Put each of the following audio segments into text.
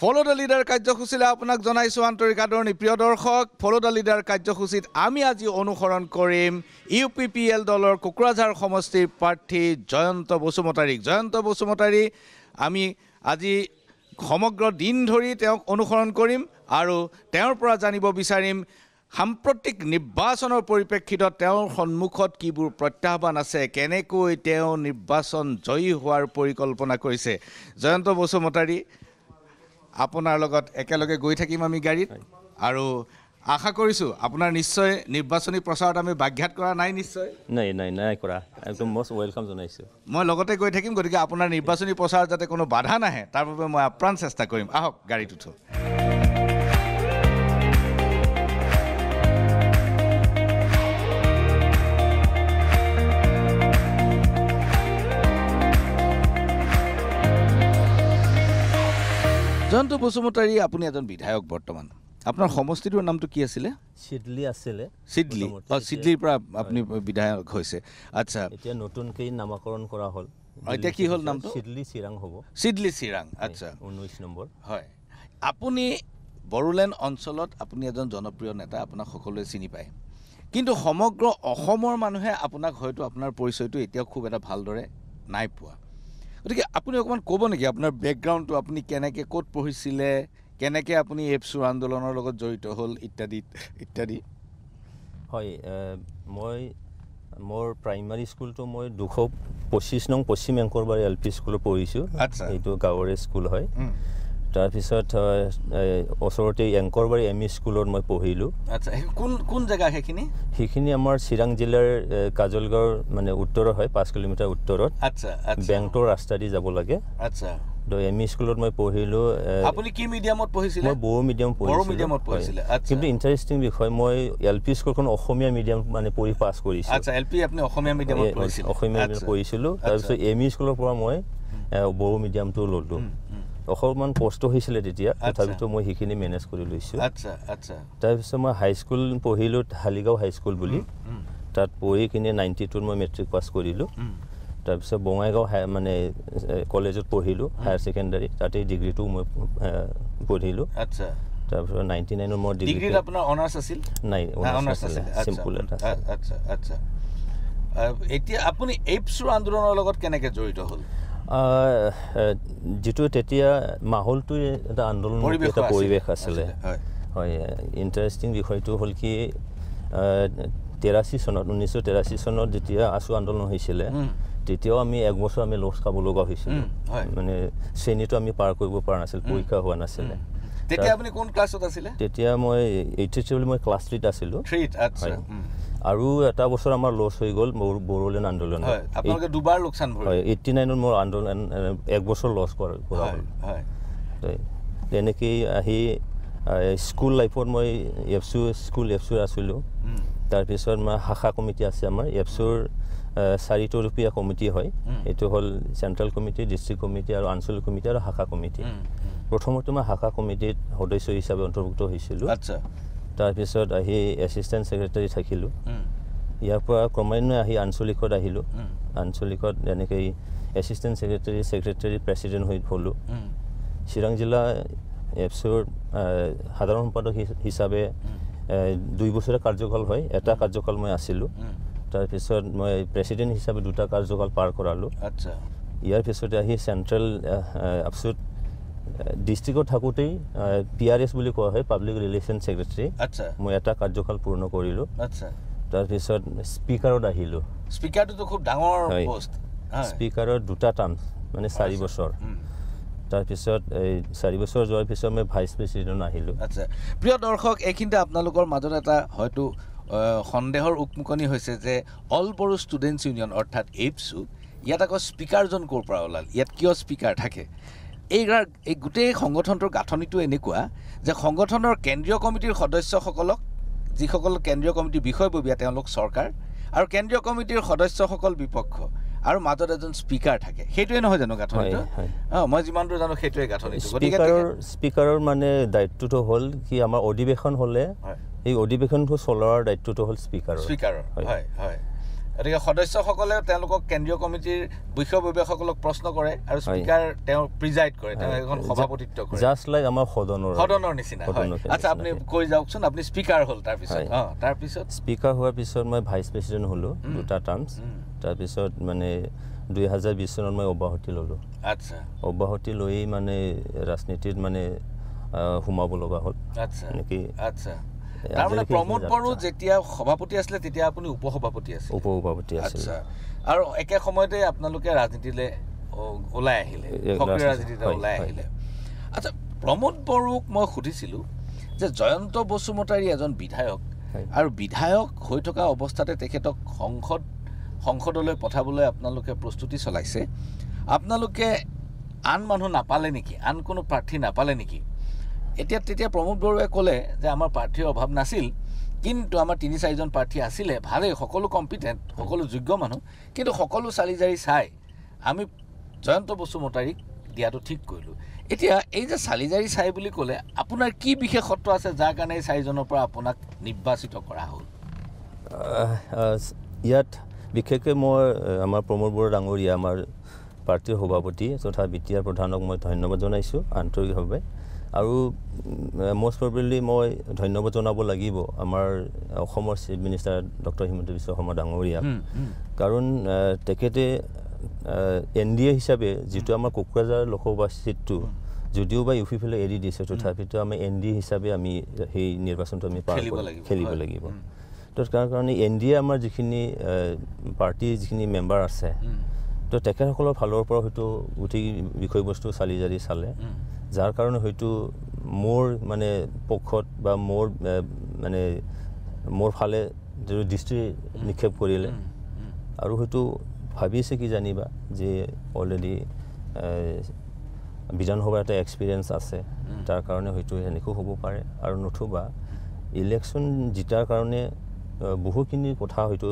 Follow the leader কাৰ্যসূচীলৈ আপোনাক জনাইছোঁ আন্তৰিক আদৰণি প্ৰিয় দৰ্শক ফলো দ্য লিডাৰ কাৰ্যসূচীত আমি আজি অনুসৰণ কৰিম UPPL দলৰ কোকৰাঝাৰ সমষ্টিৰ প্ৰাৰ্থী জয়ন্ত বসুমতাৰী আমি আজি সমগ্ৰ দিন ধৰি তেওঁক অনুসৰণ কৰিম আৰু তেওঁৰ পৰা জানিব বিচাৰিম সাম্প্ৰতিক নিৰ্বাচনৰ পৰিপ্ৰেক্ষিতত তেওঁৰ সন্মুখত কিবোৰ প্ৰত্যাহ্বান আছে কেনেকৈ তেওঁ নিৰ্বাচন জয়ী হোৱাৰ পৰিকল্পনা কৰিছে জয়ন্ত বসুমতাৰী আপোনাৰ লগত একেলগে গৈ থাকিম আমি গাড়ীত আৰু আশা কৰিছোঁ আপোনাৰ নিশ্চয় নিৰ্বাচনী প্ৰচাৰত আমি ব্যাঘাত কৰা নাই নিশ্চয় নাই কৰা একদম মোষ্ট ওয়েলকাম জনাইছোঁ মই লগতে গৈ থাকিম গতিকে আপোনাৰ নিৰ্বাচনী প্ৰচাৰত যাতে কোনো বাধা নাহে তাৰ বাবে মই আপ্ৰাণ চেষ্টা কৰিম আহক গাড়ীত উঠো জয়ন্ত বসুমতাৰী আপুনি এজন বিধায়ক বৰ্তমান আপোনাৰ সমষ্টিটোৰ নামটো কি আছিলে সিডলি আছিলে সিডলিৰ পৰা আপুনি বিধায়ক হৈছে আচ্ছা এতিয়া নতুনকৈ নামকৰণ কৰা হ'ল এতিয়া কি হ'ল নামটো সিডলি চিৰাং হ'ব সিডলি চিৰাং আচ্ছা 19 নম্বৰ হয় আপুনি বড়োলেণ্ড অঞ্চলত আপুনি এজন জনপ্ৰিয় নেতা আপোনাক সকলোৱে চিনি পায় কিন্তু সমগ্ৰ অসমৰ মানুহে আপোনাক হয়তো আপোনাৰ পৰিচয়টো এতিয়াও খুব এটা ভালদৰে নাই পোৱা গতিকে আপুনি অকণমান ক'ব নেকি আপোনাৰ বেকগ্ৰাউণ্ডটো আপুনি কেনেকৈ ক'ত পঢ়িছিলে কেনেকৈ আপুনি এপছুৰ আন্দোলনৰ লগত জড়িত হ'ল ইত্যাদি হয় মই মোৰ প্ৰাইমাৰী স্কুলটো মই 225 নং পশ্চিম এংকৰবাৰী LP স্কুলত পঢ়িছোঁ এইটো গাঁৱৰে স্কুল হয় তাৰপিছত ওচৰতে এংকৰবাৰী ME স্কুলত মই পঢ়িলোঁ আচ্ছা কোন জেগা সেইখিনি আমাৰ চিৰাং জিলাৰ কাজলগাঁৱৰ মানে উত্তৰত হয় 5 কিলোমিটাৰ উত্তৰত আচ্ছা বেংটোৰ ৰাস্তা দি যাব লাগে আচ্ছা তো ME স্কুলত মই পঢ়িলোঁ আপুনি কি মিডিয়ামত পঢ়িছিলে মই বড়ো মিডিয়াম পঢ়িছিলোঁ কিন্তু ইণ্টাৰেষ্টিং বিষয় মই LP স্কুলখন অসমীয়া মিডিয়াম মানে পঢ়ি পাছ কৰিছোঁ আচ্ছা LP আপুনি অসমীয়া মিডিয়ামত পঢ়িছিল অসমীয়া মিডিয়াম পঢ়িছিলোঁ তাৰপিছত ME স্কুলৰ পৰা মই বড়ো মিডিয়ামটো ল'লোঁ অকণমান কষ্ট হৈছিলে তেতিয়া তথাপিতো মই সেইখিনি মেনেজ কৰি লৈছোঁ তাৰপিছত মই হাইস্কুল পঢ়িলোঁ হালিগাঁও হাইস্কুল বুলি তাত পঢ়ি কিনে 92ত মই মেট্ৰিক পাছ কৰিলোঁ তাৰপিছত বঙাইগাঁও মানে কলেজত পঢ়িলোঁ হায়াৰ ছেকেণ্ডাৰী তাতেই ডিগ্ৰীটো মই পঢ়িলোঁ তাৰপিছত 99ত মই ডিগ্ৰী আপোনাৰ অনাৰ্ছ আছিল নাই অনাৰ্ছ আছিল চিম্পল এটা আচ্ছা এতিয়া আপুনি এপছুৰ আন্দোলনৰ লগত কেনেকৈ জড়িত হ'ল যিটো তেতিয়া মাহলটো এটা আন্দোলনৰ এটা পৰিৱেশ আছিলে হয় ইণ্টাৰেষ্টিং বিষয়টো হ'ল কি 1983 চনত যেতিয়া আছু আন্দোলন হৈছিলে তেতিয়াও আমি এক বছৰ আমি লছ খাব লগা হৈছিলোঁ মানে শ্ৰেণীটো আমি পাৰ কৰিব পৰা নাছিল পৰীক্ষা হোৱা নাছিলে তেতিয়া আপুনি কোন ক্লাছত আছিলে তেতিয়া মই 83 মই ক্লাছ 3ত আছিলোঁ আৰু এটা বছৰ আমাৰ লছ হৈ গ'ল বড়োলেণ্ড আন্দোলন আপোনালোকে দুবাৰ লোকচান ভৰিলে হয় 89ত মোৰ আন্দোলন এক বছৰ লছ কৰা হ'ল তেনেকৈ আহি স্কুল লাইফত মই এপছুৰ আছিলোঁ তাৰপিছত মই শাখা কমিটি আছে আমাৰ এপছুৰ 4তৰূপীয়া কমিটি হয় এইটো হ'ল চেণ্ট্ৰেল কমিটি ডিষ্ট্ৰিক্ট কমিটি আৰু আঞ্চলিক কমিটি আৰু শাখা কমিটি প্ৰথমতে মই শাখা কমিটিত সদস্য হিচাপে অন্তৰ্ভুক্ত হৈছিলোঁ তাৰপিছত আহি এছিষ্টেণ্ট ছেক্ৰেটাৰী থাকিলোঁ ইয়াৰ পৰা ক্ৰমান্বয়ে আহি আঞ্চলিকত আহিলোঁ আঞ্চলিকত এনেকৈ এছিষ্টেণ্ট ছেক্ৰেটাৰী প্ৰেছিডেণ্ট হৈ হ'লোঁ চিৰাং জিলা এপছুৰ সাধাৰণ সম্পাদক হিচাপে 2 বছৰীয়া কাৰ্যকাল হয় এটা কাৰ্যকাল মই আছিলোঁ তাৰপিছত মই প্ৰেছিডেণ্ট হিচাপে 2টা কাৰ্যকাল পাৰ কৰালোঁ ইয়াৰ পিছতে আহি চেণ্ট্ৰেল এপছুত ডিষ্ট্ৰিক্টত থাকোঁতেই PRS বুলি কোৱা হয় পাব্লিক ৰিলেশ্যন ছেক্ৰেটাৰী মই এটা কাৰ্যকাল পূৰ্ণ কৰিলোঁ তাৰপিছত স্পীকাৰত আহিলোঁ স্পীকাৰটোতো খুব ডাঙৰ পোষ্ট স্পীকাৰৰ 2টা টাৰ্ম মানে 4 বছৰ তাৰপিছত এই 4 বছৰ যোৱাৰ পিছত মই ভাইচ প্ৰেছিডেণ্ট আহিলোঁ আচ্ছা প্ৰিয় দৰ্শক এইখিনিতে আপোনালোকৰ মাজত এটা হয়তো সন্দেহৰ উকমুকনি হৈছে যে অল বড়ো ষ্টুডেণ্টছ ইউনিয়ন অৰ্থাৎ এপছু ইয়াত আকৌ স্পীকাৰজন ক'ৰ পৰা ওলাল ইয়াত কিয় স্পীকাৰ থাকে এই গোটেই সংগঠনটোৰ গাঁথনিটো এনেকুৱা যে সংগঠনৰ কেন্দ্ৰীয় কমিটিৰ সদস্যসকলক যিসকল কেন্দ্ৰীয় কমিটিৰ বিষয়ববীয়া তেওঁলোক চৰকাৰ আৰু কেন্দ্ৰীয় কমিটিৰ সদস্যসকল বিপক্ষ আৰু মাজত এজন স্পীকাৰ থাকে সেইটোৱে নহয় জানো গাঁথনিটো মই যিমান দূৰ জানো সেইটোৱে গাঁথনিটো স্পীকাৰৰ মানে দায়িত্বটো হ'ল কি আমাৰ অধিৱেশন হ'লে এই অধিৱেশনটো চলোৱাৰ দায়িত্বটো হ'ল স্পীকাৰৰ হয় গতিকে সদস্যসকলে তেওঁলোকক কেন্দ্ৰীয় কমিটিৰ বিষয়ববীয়াসকলক প্ৰশ্ন কৰে আৰু স্পিকাৰ তেওঁ প্ৰিজাইড কৰে, তেওঁ এখন সভাপতিত্ব কৰে, জাষ্ট লাইক আমাৰ সদনৰ নিচিনা। আচ্ছা, আপুনি কৈ যাওকচোন, আপুনি স্পিকাৰ হ'ল, তাৰপিছত স্পিকাৰ হোৱাৰ পিছত মই ভাইচ প্ৰেচিডেণ্ট হ'লোঁ 2টা টাৰ্মছ। তাৰপিছত মানে 2020 চনত মই অব্যাহতি ল'লোঁ। আচ্ছা, অব্যাহতি লৈ মানে ৰাজনীতিত মানে সোমাব লগা হ'ল। আচ্ছা এনেকৈ আচ্ছা। তাৰমানে প্ৰমোদ বড়ো যেতিয়া সভাপতি আছিলে তেতিয়া আপুনি উপসভাপতি আছিল? উপসভাপতি আছিল। আচ্ছা, আৰু একে সময়তে আপোনালোকে ৰাজনীতিলৈ ওলাই আহিলে, সক্ৰিয় ৰাজনীতিলৈ ওলাই আহিলে। আচ্ছা, প্ৰমোদ বড়োক মই সুধিছিলোঁ যে জয়ন্ত বসুমতাৰী এজন বিধায়ক, আৰু বিধায়ক হৈ থকা অৱস্থাতে তেখেতক সংসদলৈ পঠাবলৈ আপোনালোকে প্ৰস্তুতি চলাইছে। আপোনালোকে আন মানুহ নাপালে নেকি, আন কোনো প্ৰাৰ্থী নাপালে নেকি? তেতিয়া প্ৰমোদ বড়োৱে ক'লে যে আমাৰ প্ৰাৰ্থীৰ অভাৱ নাছিল, কিন্তু আমাৰ 3-4জন প্ৰাৰ্থী আছিলে, ভালেই, সকলো কম্পিটেণ্ট, সকলো যোগ্য মানুহ, কিন্তু সকলো চালি জাৰি চাই আমি জয়ন্ত বসুমতাৰীক দিয়াটো ঠিক কৰিলোঁ। এতিয়া এই যে চালি জাৰি চাই বুলি ক'লে আপোনাৰ কি বিশেষত্ব আছে যাৰ কাৰণে এই 4জনৰ পৰা আপোনাক নিৰ্বাচিত কৰা হ'ল? ইয়াত বিশেষকৈ মই আমাৰ প্ৰমোদ বড়ো ডাঙৰীয়া, আমাৰ পাৰ্টীৰ সভাপতি তথা বিটিআৰ প্ৰধানক মই ধন্যবাদ জনাইছোঁ আন্তৰিকভাৱে। আৰু মষ্ট প্ৰবেবলি মই ধন্যবাদ জনাব লাগিব আমাৰ অসমৰ chief minister doctor Himanta Biswa Sarma ডাঙৰীয়াক, কাৰণ তেখেতে NDA হিচাপে যিটো আমাৰ কোকৰাঝাৰ লোকসভা চিটটো যদিও বা UPPলে এৰি দিছে, তথাপিতো আমি NDA হিচাপে আমি সেই নিৰ্বাচনটো আমি খেলিব লাগিব। তো তাৰ কাৰণে NDA আমাৰ যিখিনি পাৰ্টীৰ যিখিনি মেম্বাৰ আছে, তো তেখেতসকলৰ ফালৰ পৰা হয়তো গোটেই বিষয়বস্তু চালি জাৰি চালে, যাৰ কাৰণে হয়তো মোৰ মানে পক্ষত বা মোৰ ফালে দৃষ্টি নিক্ষেপ কৰিলে, আৰু হয়তো ভাবিছে কি জানিবা যে অলৰেডি বিধানসভাৰ এটা এক্সপিৰিয়েঞ্চ আছে, তাৰ কাৰণে হয়তো এনেকৈ হ'ব পাৰে। আৰু নতুবা ইলেকশ্যন জিতাৰ কাৰণে বহুখিনি কথা হয়তো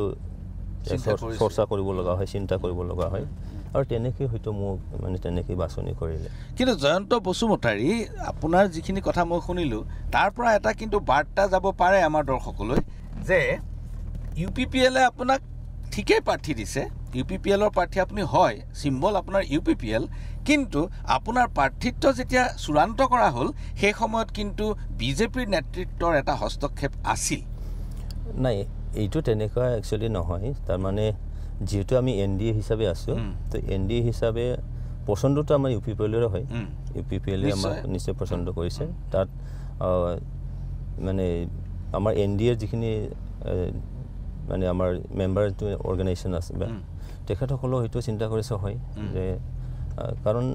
চৰ্চা কৰিব লগা হয়, চিন্তা কৰিব লগা হয়, আৰু তেনেকৈ হয়তো মোক মানে তেনেকৈ বাছনি কৰিলে। কিন্তু জয়ন্ত বসুমতাৰী, আপোনাৰ যিখিনি কথা মই শুনিলোঁ তাৰ পৰা এটা কিন্তু বাৰ্তা যাব পাৰে আমাৰ দৰ্শকলৈ যে UPPLে আপোনাক ঠিকেই প্ৰাৰ্থী দিছে, UPPLৰ প্ৰাৰ্থী আপুনি হয়, চিম্বল আপোনাৰ UPPL, কিন্তু আপোনাৰ প্ৰাৰ্থিত্ব যেতিয়া চূড়ান্ত কৰা হ'ল সেই সময়ত কিন্তু BJPৰ নেতৃত্বৰ এটা হস্তক্ষেপ আছিল। নাই, এইটো তেনেকুৱা একচুৱেলি নহয়। তাৰমানে যিহেতু আমি NDA হিচাপে আছোঁ, তো NDA হিচাপে পচন্দটো আমাৰ UPPLৰে হয়, UPPLে আমাক নিশ্চয় পচন্দ কৰিছে। তাত মানে আমাৰ NDAৰ যিখিনি মানে আমাৰ মেম্বাৰ যিটো অৰ্গেনাইজেশ্যন আছে, তেখেতসকলেও হয়তো চিন্তা কৰিছে হয় যে, কাৰণ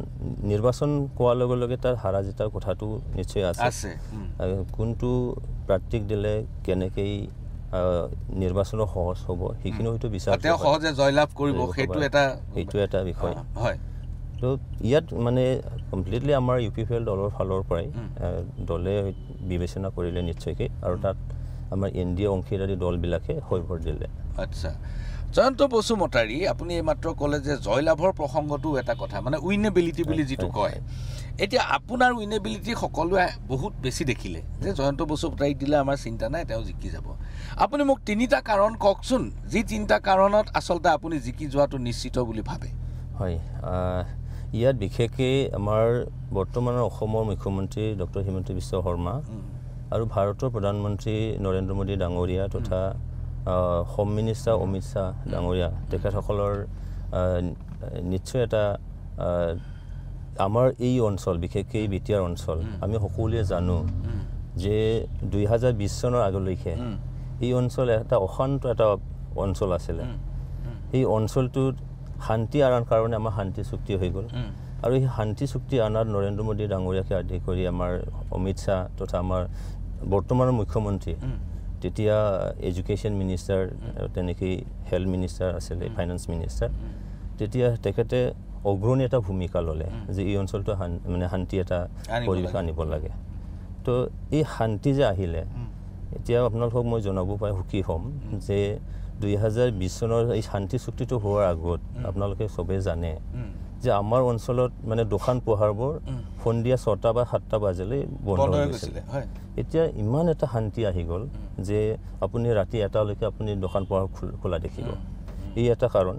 নিৰ্বাচন কোৱাৰ লগে লগে তাৰ হাৰা জিতাৰ কথাটো নিশ্চয় আছে, কোনটো প্ৰাৰ্থীক দিলে কেনেকৈ নিৰ্বাচনৰ সহজ হ'ব সেইখিনি হয়তো বিচাৰ সহজে জয়লাভ কৰিব, সেইটো এটা বিষয় হয়। তো ইয়াত মানে কমপ্লিটলি আমাৰ UPPL দলৰ ফালৰ পৰাই দলে বিবেচনা কৰিলে নিশ্চয়কৈ, আৰু তাত আমাৰ NDA অংশীদাৰী দলবিলাকে হৈ ভৰ দিলে। আচ্ছা, জয়ন্ত বসুমতাৰী, আপুনি এইমাত্ৰ ক'লে যে জয়লাভৰ প্ৰসংগটো এটা কথা, মানে উইনেবিলিটি বুলি যিটো কয়। এতিয়া আপোনাৰ উইনেবিলিটি সকলোৱে বহুত বেছি দেখিলে যে জয়ন্ত বসুমতাৰীক দিলে আমাৰ চিন্তা নাই, তেওঁ জিকি যাব। আপুনি মোক 3টা কাৰণ কওকচোন, যি 3টা কাৰণত আচলতে আপুনি জিকি যোৱাটো নিশ্চিত বুলি ভাবে? হয়, ইয়াত বিশেষকৈ আমাৰ বৰ্তমানৰ অসমৰ মুখ্যমন্ত্ৰী ডক্টৰ হিমন্ত বিশ্ব শৰ্মা আৰু ভাৰতৰ প্ৰধানমন্ত্ৰী নৰেন্দ্ৰ মোদী ডাঙৰীয়া তথা হোম মিনিষ্টাৰ অমিত শ্বাহ ডাঙৰীয়া, তেখেতসকলৰ নিশ্চয় এটা আমাৰ এই অঞ্চল, বিশেষকৈ বিটিআৰ অঞ্চল, আমি সকলোৱে জানো যে 2020 চনৰ আগলৈকে এই অঞ্চল এটা অশান্ত এটা অঞ্চল আছিলে। এই অঞ্চলটোত শান্তি আনাৰ কাৰণে আমাৰ শান্তি চুক্তি হৈ গ'ল, আৰু এই শান্তি চুক্তি আনাত নৰেন্দ্ৰ মোদী ডাঙৰীয়াকে আদি কৰি আমাৰ অমিত শ্বাহ তথা আমাৰ বৰ্তমানৰ মুখ্যমন্ত্ৰী, তেতিয়া এডুকেশ্যন মিনিষ্টাৰ, তেনেকৈ হেল্থ মিনিষ্টাৰ আছিলে, ফাইনেন্স মিনিষ্টাৰ, তেতিয়া তেখেতে অগ্ৰণী এটা ভূমিকা ল'লে যে এই অঞ্চলটো মানে শান্তি এটা পৰিৱেশ আনিব লাগে। তো এই শান্তি যে আহিলে, এতিয়া আপোনালোকক মই জনাব পাই সুখী হ'ম যে 2020 চনৰ এই শান্তি চুক্তিটো হোৱাৰ আগত আপোনালোকে চবেই জানে যে আমাৰ অঞ্চলত মানে দোকান পোহাৰবোৰ সন্ধিয়া 6টা বা 7টা বাজিলে বন্ধ হৈ গৈছিলে। এতিয়া ইমান এটা শান্তি আহি গ'ল যে আপুনি ৰাতি 1টালৈকে আপুনি দোকান পোহাৰ খোলা দেখিব। এই এটা কাৰণ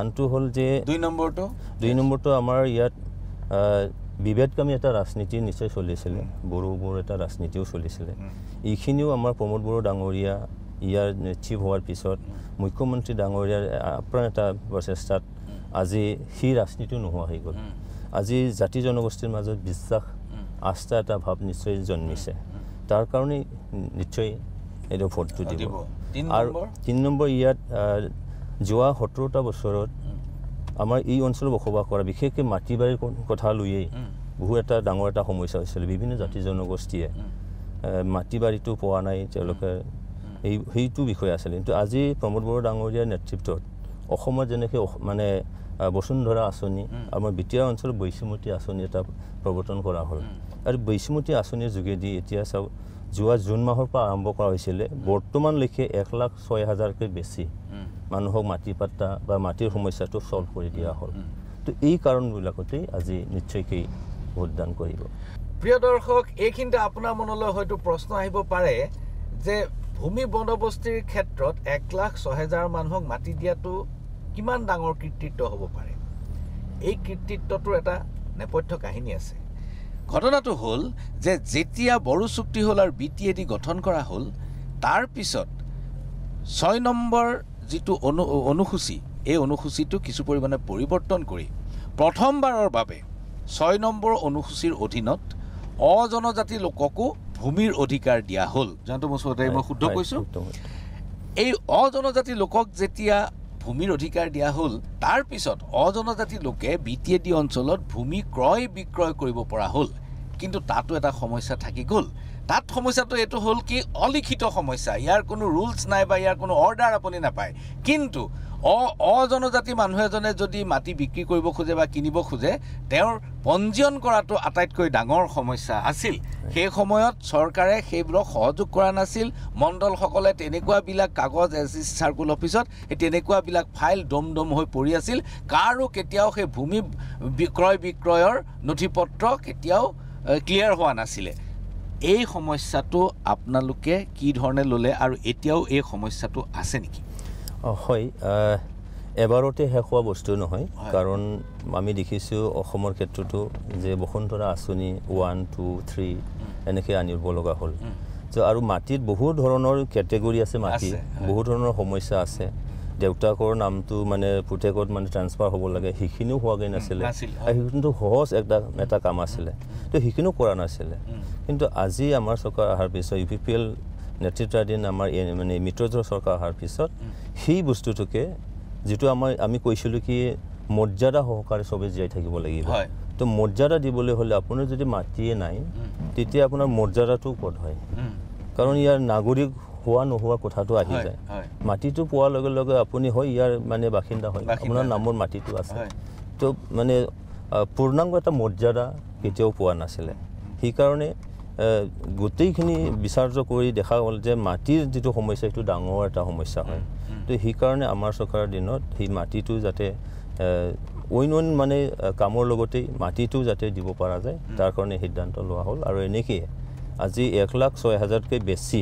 আনটো হ'ল যে 2 নম্বৰটো আমাৰ ইয়াত বিভেদকামী এটা ৰাজনীতি নিশ্চয় চলিছিলে বড়োবোৰ এটা ৰাজনীতিও চলিছিলে এইখিনিও আমাৰ প্ৰমোদ বড়ো ডাঙৰীয়া ইয়াৰ চিফ হোৱাৰ পিছত মুখ্যমন্ত্ৰী ডাঙৰীয়াৰ আপ্ৰাণ এটা প্ৰচেষ্টাত আজি সেই ৰাজনীতিও নোহোৱা হৈ গ'ল আজি জাতি জনগোষ্ঠীৰ মাজত বিশ্বাস আস্থা এটা ভাৱ নিশ্চয় জন্মিছে তাৰ কাৰণে নিশ্চয় এইটো ভোটটো দিব আৰু 3 নম্বৰ ইয়াত যোৱা 17টা বছৰত আমাৰ এই অঞ্চলত বসবাস কৰা বিশেষকৈ মাটি বাৰীৰ কথা লৈয়ে বহু এটা ডাঙৰ এটা সমস্যা হৈছিল বিভিন্ন জাতি জনগোষ্ঠীয়ে মাটি বাৰীটো পোৱা নাই তেওঁলোকে সেইটো বিষয় আছিল কিন্তু আজি প্ৰমোদ বড়ো ডাঙৰীয়াৰ নেতৃত্বত অসমত যেনেকৈ মানে বসুন্ধৰা আঁচনি আমাৰ বিটিয়া অঞ্চলত বৈষ্ণৱতী আঁচনি এটা প্ৰৱৰ্তন কৰা হ'ল আৰু বৈষ্ণৱতী আঁচনিৰ যোগেদি এতিয়া চাওক যোৱা জুন মাহৰ পৰা আৰম্ভ কৰা হৈছিলে বৰ্তমানলৈকে 1,06,000কৈ বেছি মানুহক মাটি পাট্টা বা মাটিৰ সমস্যাটো সলভ কৰি দিয়া হ'ল তো এই কাৰণবিলাকতেই আজি নিশ্চয়কৈ ভোটদান কৰিব প্ৰিয় দৰ্শক এইখিনিতে আপোনাৰ মনলৈ হয়তো প্ৰশ্ন আহিব পাৰে যে ভূমি বন্দোবস্তিৰ ক্ষেত্ৰত 1,06,000 মানুহক মাটি দিয়াটো কিমান ডাঙৰ কৃতিত্ব হ'ব পাৰে এই কৃতিত্বটোৰ এটা নেপথ্য কাহিনী আছে ঘটনাটো হ'ল যে যেতিয়া বড়ো চুক্তি হ'ল আৰু BTAD গঠন কৰা হ'ল তাৰ পিছত 6 নম্বৰ যিটো অনুসূচী এই অনুসূচীটো কিছু পৰিমাণে পৰিৱৰ্তন কৰি প্ৰথমবাৰৰ বাবে 6 নম্বৰ অনুসূচীৰ অধীনত অজনজাতি লোককো ভূমিৰ অধিকাৰ দিয়া হ'ল জানতো মই শুদ্ধ কৈছোঁ এই অজনজাতি লোকক যেতিয়া ভূমিৰ অধিকাৰ দিয়া হ'ল তাৰ পিছত অজনজাতি লোকে BTAD অঞ্চলত ভূমি ক্ৰয় বিক্ৰয় কৰিব পৰা হ'ল কিন্তু তাতো এটা সমস্যা থাকি গ'ল তাত সমস্যাটো এইটো হ'ল কি অলিখিত সমস্যা ইয়াৰ কোনো ৰুলছ নাই বা ইয়াৰ কোনো অৰ্ডাৰ আপুনি নাপায় কিন্তু অজনজাতি মানুহ এজনে যদি মাটি বিক্ৰী কৰিব খোজে বা কিনিব খোজে তেওঁৰ পঞ্জীয়ন কৰাটো আটাইতকৈ ডাঙৰ সমস্যা আছিল সেই সময়ত চৰকাৰে সেইবোৰক সহযোগ কৰা নাছিল মণ্ডলসকলে তেনেকুৱাবিলাক কাগজ সাৰ্কুল অফিচত তেনেকুৱাবিলাক ফাইল দম হৈ পৰি আছিল কাৰো কেতিয়াও সেই ভূমি ক্ৰয় বিক্ৰয়ৰ নথিপত্ৰ কেতিয়াও ক্লিয়াৰ হোৱা নাছিলে এই সমস্যাটো আপোনালোকে কি ধৰণে ল'লে আৰু এতিয়াও এই সমস্যাটো আছে নেকি হয় এবাৰতে শেষ হোৱা বস্তু নহয় কাৰণ আমি দেখিছোঁ অসমৰ ক্ষেত্ৰতো যে বসুন্ধৰা আঁচনি 1, 2, 3 এনেকৈ আনিব লগা হ'ল আৰু মাটিত বহু ধৰণৰ কেটেগৰী আছে মাটি বহু ধৰণৰ সমস্যা আছে দেউতাকৰ নামটো মানে পুতেকত মানে ট্ৰান্সফাৰ হ'ব লাগে সেইখিনিও হোৱাগৈ নাছিলে আৰু সেইখিনিতো সহজ এটা কাম আছিলে তো সেইখিনিও কৰা নাছিলে কিন্তু আজি আমাৰ চৰকাৰ অহাৰ পিছত UPPL নেতৃত্বাধীন আমাৰ মানে মিত্ৰজোঁটৰ চৰকাৰ অহাৰ পিছত সেই বস্তুটোকে যিটো আমি কৈছিলোঁ কি মৰ্যাদা সহকাৰে চবেই জীয়াই থাকিব লাগিব তো মৰ্যাদা দিবলৈ হ'লে আপোনাৰ যদি মাটিয়ে নাই তেতিয়া আপোনাৰ মৰ্যাদাটো ক'ত হয় কাৰণ ইয়াৰ নাগৰিক হোৱা নোহোৱা কথাটো আহি যায় মাটিটো পোৱাৰ লগে লগে আপুনি হয় ইয়াৰ মানে বাসিন্দা হয় আপোনাৰ নামৰ মাটিটো আছে তো মানে পূৰ্ণাংগ এটা মৰ্যাদা কেতিয়াও পোৱা নাছিলে সেইকাৰণে গোটেইখিনি বিচাৰ্য কৰি দেখা হ'ল যে মাটিৰ যিটো সমস্যা সেইটো ডাঙৰ এটা সমস্যা হয় তো সেইকাৰণে আমাৰ চৰকাৰৰ দিনত সেই মাটিটো যাতে অইন মানে কামৰ লগতেই মাটিটো যাতে দিব পৰা যায় তাৰ কাৰণে সিদ্ধান্ত লোৱা হ'ল আৰু এনেকৈ আজি 1,06,000কৈ বেছি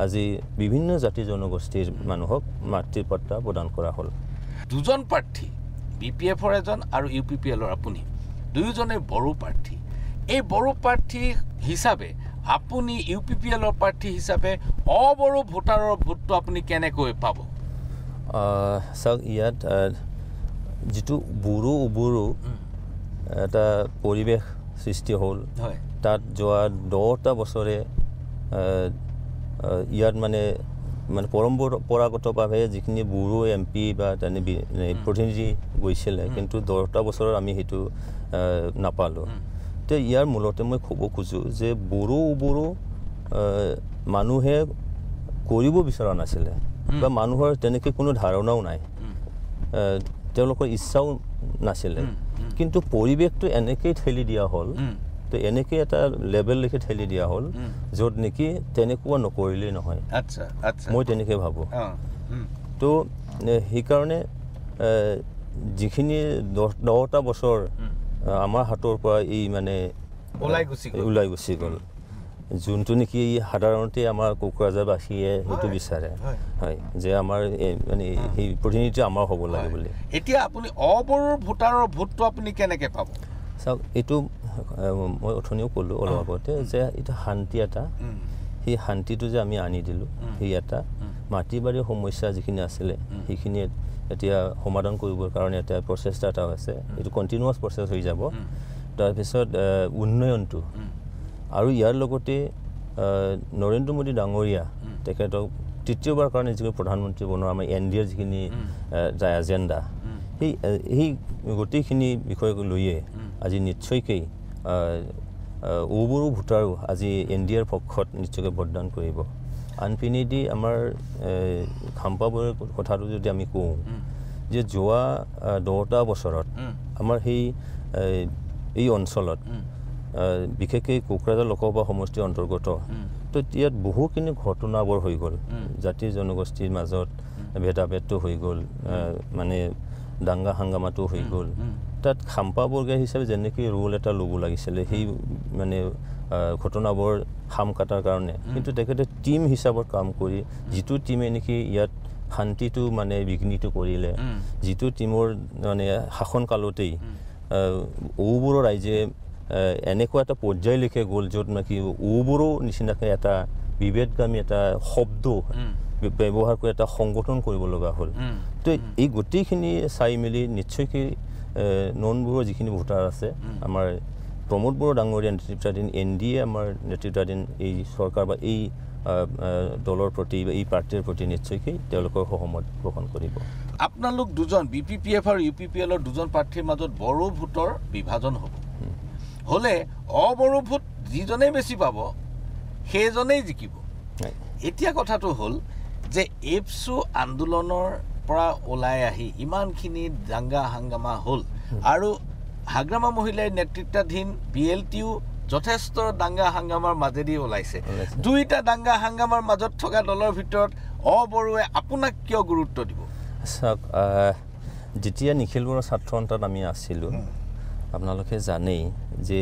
আজি বিভিন্ন জাতি জনগোষ্ঠীৰ মানুহক মাটিৰ পট্টা প্ৰদান কৰা হ'ল দুজন প্ৰাৰ্থী BPFৰ এজন আৰু UPPLৰ আপুনি দুয়োজনে বড়ো প্ৰাৰ্থী এই বড়ো প্ৰাৰ্থী হিচাপে আপুনি UPPLৰ প্ৰাৰ্থী হিচাপে অবড়ো ভোটাৰৰ ভোটটো আপুনি কেনেকৈ পাব চাওক ইয়াত যিটো বড়ো এটা পৰিৱেশ সৃষ্টি হ'ল তাত যোৱা 10টা বছৰে ইয়াত মানে পৰম্পৰাগতভাৱে যিখিনি বড়ো MP বা তেনে প্ৰতিনিধি গৈছিলে কিন্তু 10টা বছৰত আমি সেইটো নাপালোঁ তো ইয়াৰ মূলতে মই ক'ব খোজোঁ যে বড়ো মানুহে কৰিব বিচৰা নাছিলে বা মানুহৰ তেনেকৈ কোনো ধাৰণাও নাই তেওঁলোকৰ ইচ্ছাও নাছিলে কিন্তু পৰিৱেশটো এনেকৈ ঠেলি দিয়া হ'ল তো এনেকৈ এটা লেভেললৈকে ঠেলি দিয়া হ'ল য'ত নেকি তেনেকুৱা নকৰিলেই নহয় মই তেনেকৈ ভাবোঁ তো সেইকাৰণে যিখিনি 10টা বছৰ আমাৰ হাতৰ পৰা এই মানে ওলাই গুচি গ'ল যোনটো নেকি সাধাৰণতে আমাৰ কোকৰাঝাৰবাসীয়ে সেইটো বিচাৰে হয় যে আমাৰ মানে সেই প্ৰতিনিধি আমাৰ হ'ব লাগে বুলি এতিয়া আপুনি অবড়োৰ ভোটাৰৰ ভোটটো আপুনি কেনেকৈ পাব চাওক এইটো মই অথনিও ক'লোঁ অলপ আগতে যে এইটো শান্তি এটা সেই শান্তিটো যে আমি আনি দিলোঁ সেই এটা মাটি বাৰীৰ সমস্যা যিখিনি আছিলে সেইখিনি এতিয়া সমাধান কৰিবৰ কাৰণে এটা প্ৰচেষ্টা এটা আছে এইটো কণ্টিনিউৱাছ প্ৰচেছ হৈ যাব তাৰপিছত উন্নয়নটো আৰু ইয়াৰ লগতে নৰেন্দ্ৰ মোদী ডাঙৰীয়া তেখেতক তৃতীয়বাৰ কাৰণে যিখিনি প্ৰধানমন্ত্ৰী বনোৱা আমাৰ NDAৰ যিখিনি এজেণ্ডা সেই গোটেইখিনি বিষয়ক লৈয়ে আজি নিশ্চয়কৈ অবড়ো ভোটাৰো আজি NDAৰ পক্ষত নিশ্চয়কৈ ভোটদান কৰিব আনপিনেদি আমাৰ খাম্পাবৰৰ কথাটো যদি আমি কওঁ যে যোৱা 10টা বছৰত আমাৰ এই অঞ্চলত বিশেষকৈ কোকৰাঝাৰ লোকসভা সমষ্টিৰ অন্তৰ্গত তো ইয়াত বহুখিনি ঘটনাবোৰ হৈ গ'ল জাতি জনগোষ্ঠীৰ মাজত ভেদাভেদটো হৈ গ'ল মানে দাঙ্গা হাংগামাটো হৈ গ'ল তাত খাম্পাবৰ্গীয়া হিচাপে যেনেকৈ ৰোল এটা ল'ব লাগিছিলে সেই মানে ঘটনাবোৰ খাম কাটাৰ কাৰণে কিন্তু তেখেতে টিম হিচাপত কাম কৰি যিটো টিমে নেকি ইয়াত শান্তিটো মানে বিঘ্নিত কৰিলে যিটো টিমৰ মানে শাসনকালতেই অবড়ো ৰাইজে এনেকুৱা এটা পৰ্যায়লৈকে গ'ল য'ত নেকি অবড়ো নিচিনাকৈ এটা বিভেদগামী এটা শব্দ ব্যৱহাৰ কৰি এটা সংগঠন কৰিব লগা হ'ল তো এই গোটেইখিনি চাই মেলি নিশ্চয়কৈ নন বড়ো যিখিনি ভোটাৰ আছে আমাৰ প্ৰমোদ বড়ো ডাঙৰীয়া নেতৃত্বাধীন NDA আমাৰ নেতৃত্বাধীন এই চৰকাৰ বা এই দলৰ প্ৰতি বা এই পাৰ্টিৰ প্ৰতি নিশ্চয়কৈ তেওঁলোকৰ সহমত পোষণ কৰিব আপোনালোক দুজন BPPF আৰু UPPLৰ দুজন প্ৰাৰ্থীৰ মাজত বড়ো ভোটৰ বিভাজন হ'ব হলে অবড়ো ভোট যিজনেই বেছি পাব সেইজনেই জিকিব এতিয়া কথাটো হ'ল যে এপছু আন্দোলনৰ পৰা ওলাই আহি ইমানখিনি দাঙ্গা হাংগামা হ'ল আৰু হাগ্ৰামা মহিলাৰ নেতৃত্বাধীন BLTও যথেষ্ট দাঙ্গা হাংগামাৰ মাজেদি ওলাইছে দুইটা দাঙ্গা হাংগামাৰ মাজত থকা দলৰ ভিতৰত অবড়োৱে আপোনাক কিয় গুৰুত্ব দিব চাওক যেতিয়া নিখিল বড়ো ছাত্ৰ সন্থাত আমি আছিলোঁ আপোনালোকে জানেই যে